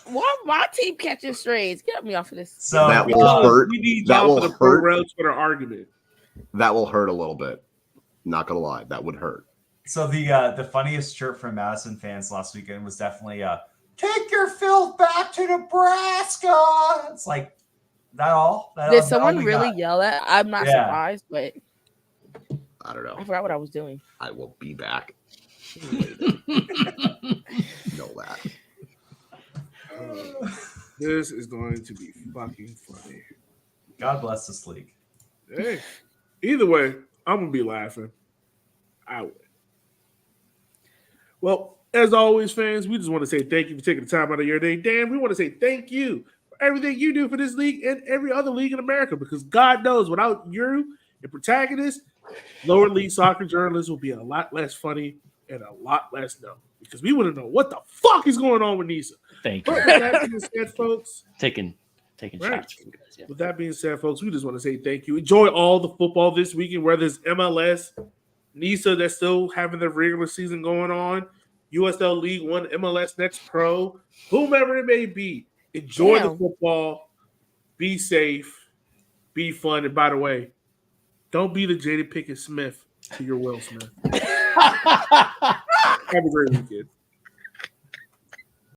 S4: Why my team catching strays? Get me off of this.
S2: So
S5: That will
S1: Because
S5: hurt.
S1: we need
S5: That
S1: y'all
S5: will
S1: for the pro
S5: hurt.
S1: rail Twitter argument.
S5: That will hurt a little bit. Not gonna lie, that would hurt.
S2: So the funniest chirp from Madison fans last weekend was definitely take your filth back to Nebraska. It's like that all. That
S4: Did
S2: all
S4: someone
S2: we
S4: really
S2: got?
S4: yell at? I'm not
S2: Yeah.
S4: surprised, but
S5: I don't know.
S4: I forgot what I was doing.
S5: I will be back. Know that.
S1: This is going to be fucking funny.
S2: God bless this league.
S1: Hey, either way, I'm gonna be laughing. I would. Well, as always, fans, we just want to say thank you for taking the time out of your day. Dan, we want to say thank you for everything you do for this league and every other league in America, because God knows without you and protagonists, lower league soccer journalists will be a lot less funny and a lot less known, because we wouldn't know what the fuck is going on with Nisa.
S3: Thank
S1: But
S3: you.
S1: with that being said, folks,
S3: Taking
S1: Right.
S3: shots from you guys. Yeah.
S1: with that being said, folks, we just want to say thank you. Enjoy all the football this weekend, whether it's MLS, NISA that's still having their regular season going on, USL League One, MLS Next Pro, whomever it may be. Enjoy the
S4: Damn.
S1: football. Be safe. Be fun. And by the way, don't be the Jada Pinkett Smith to your Will Smith. Have a great weekend.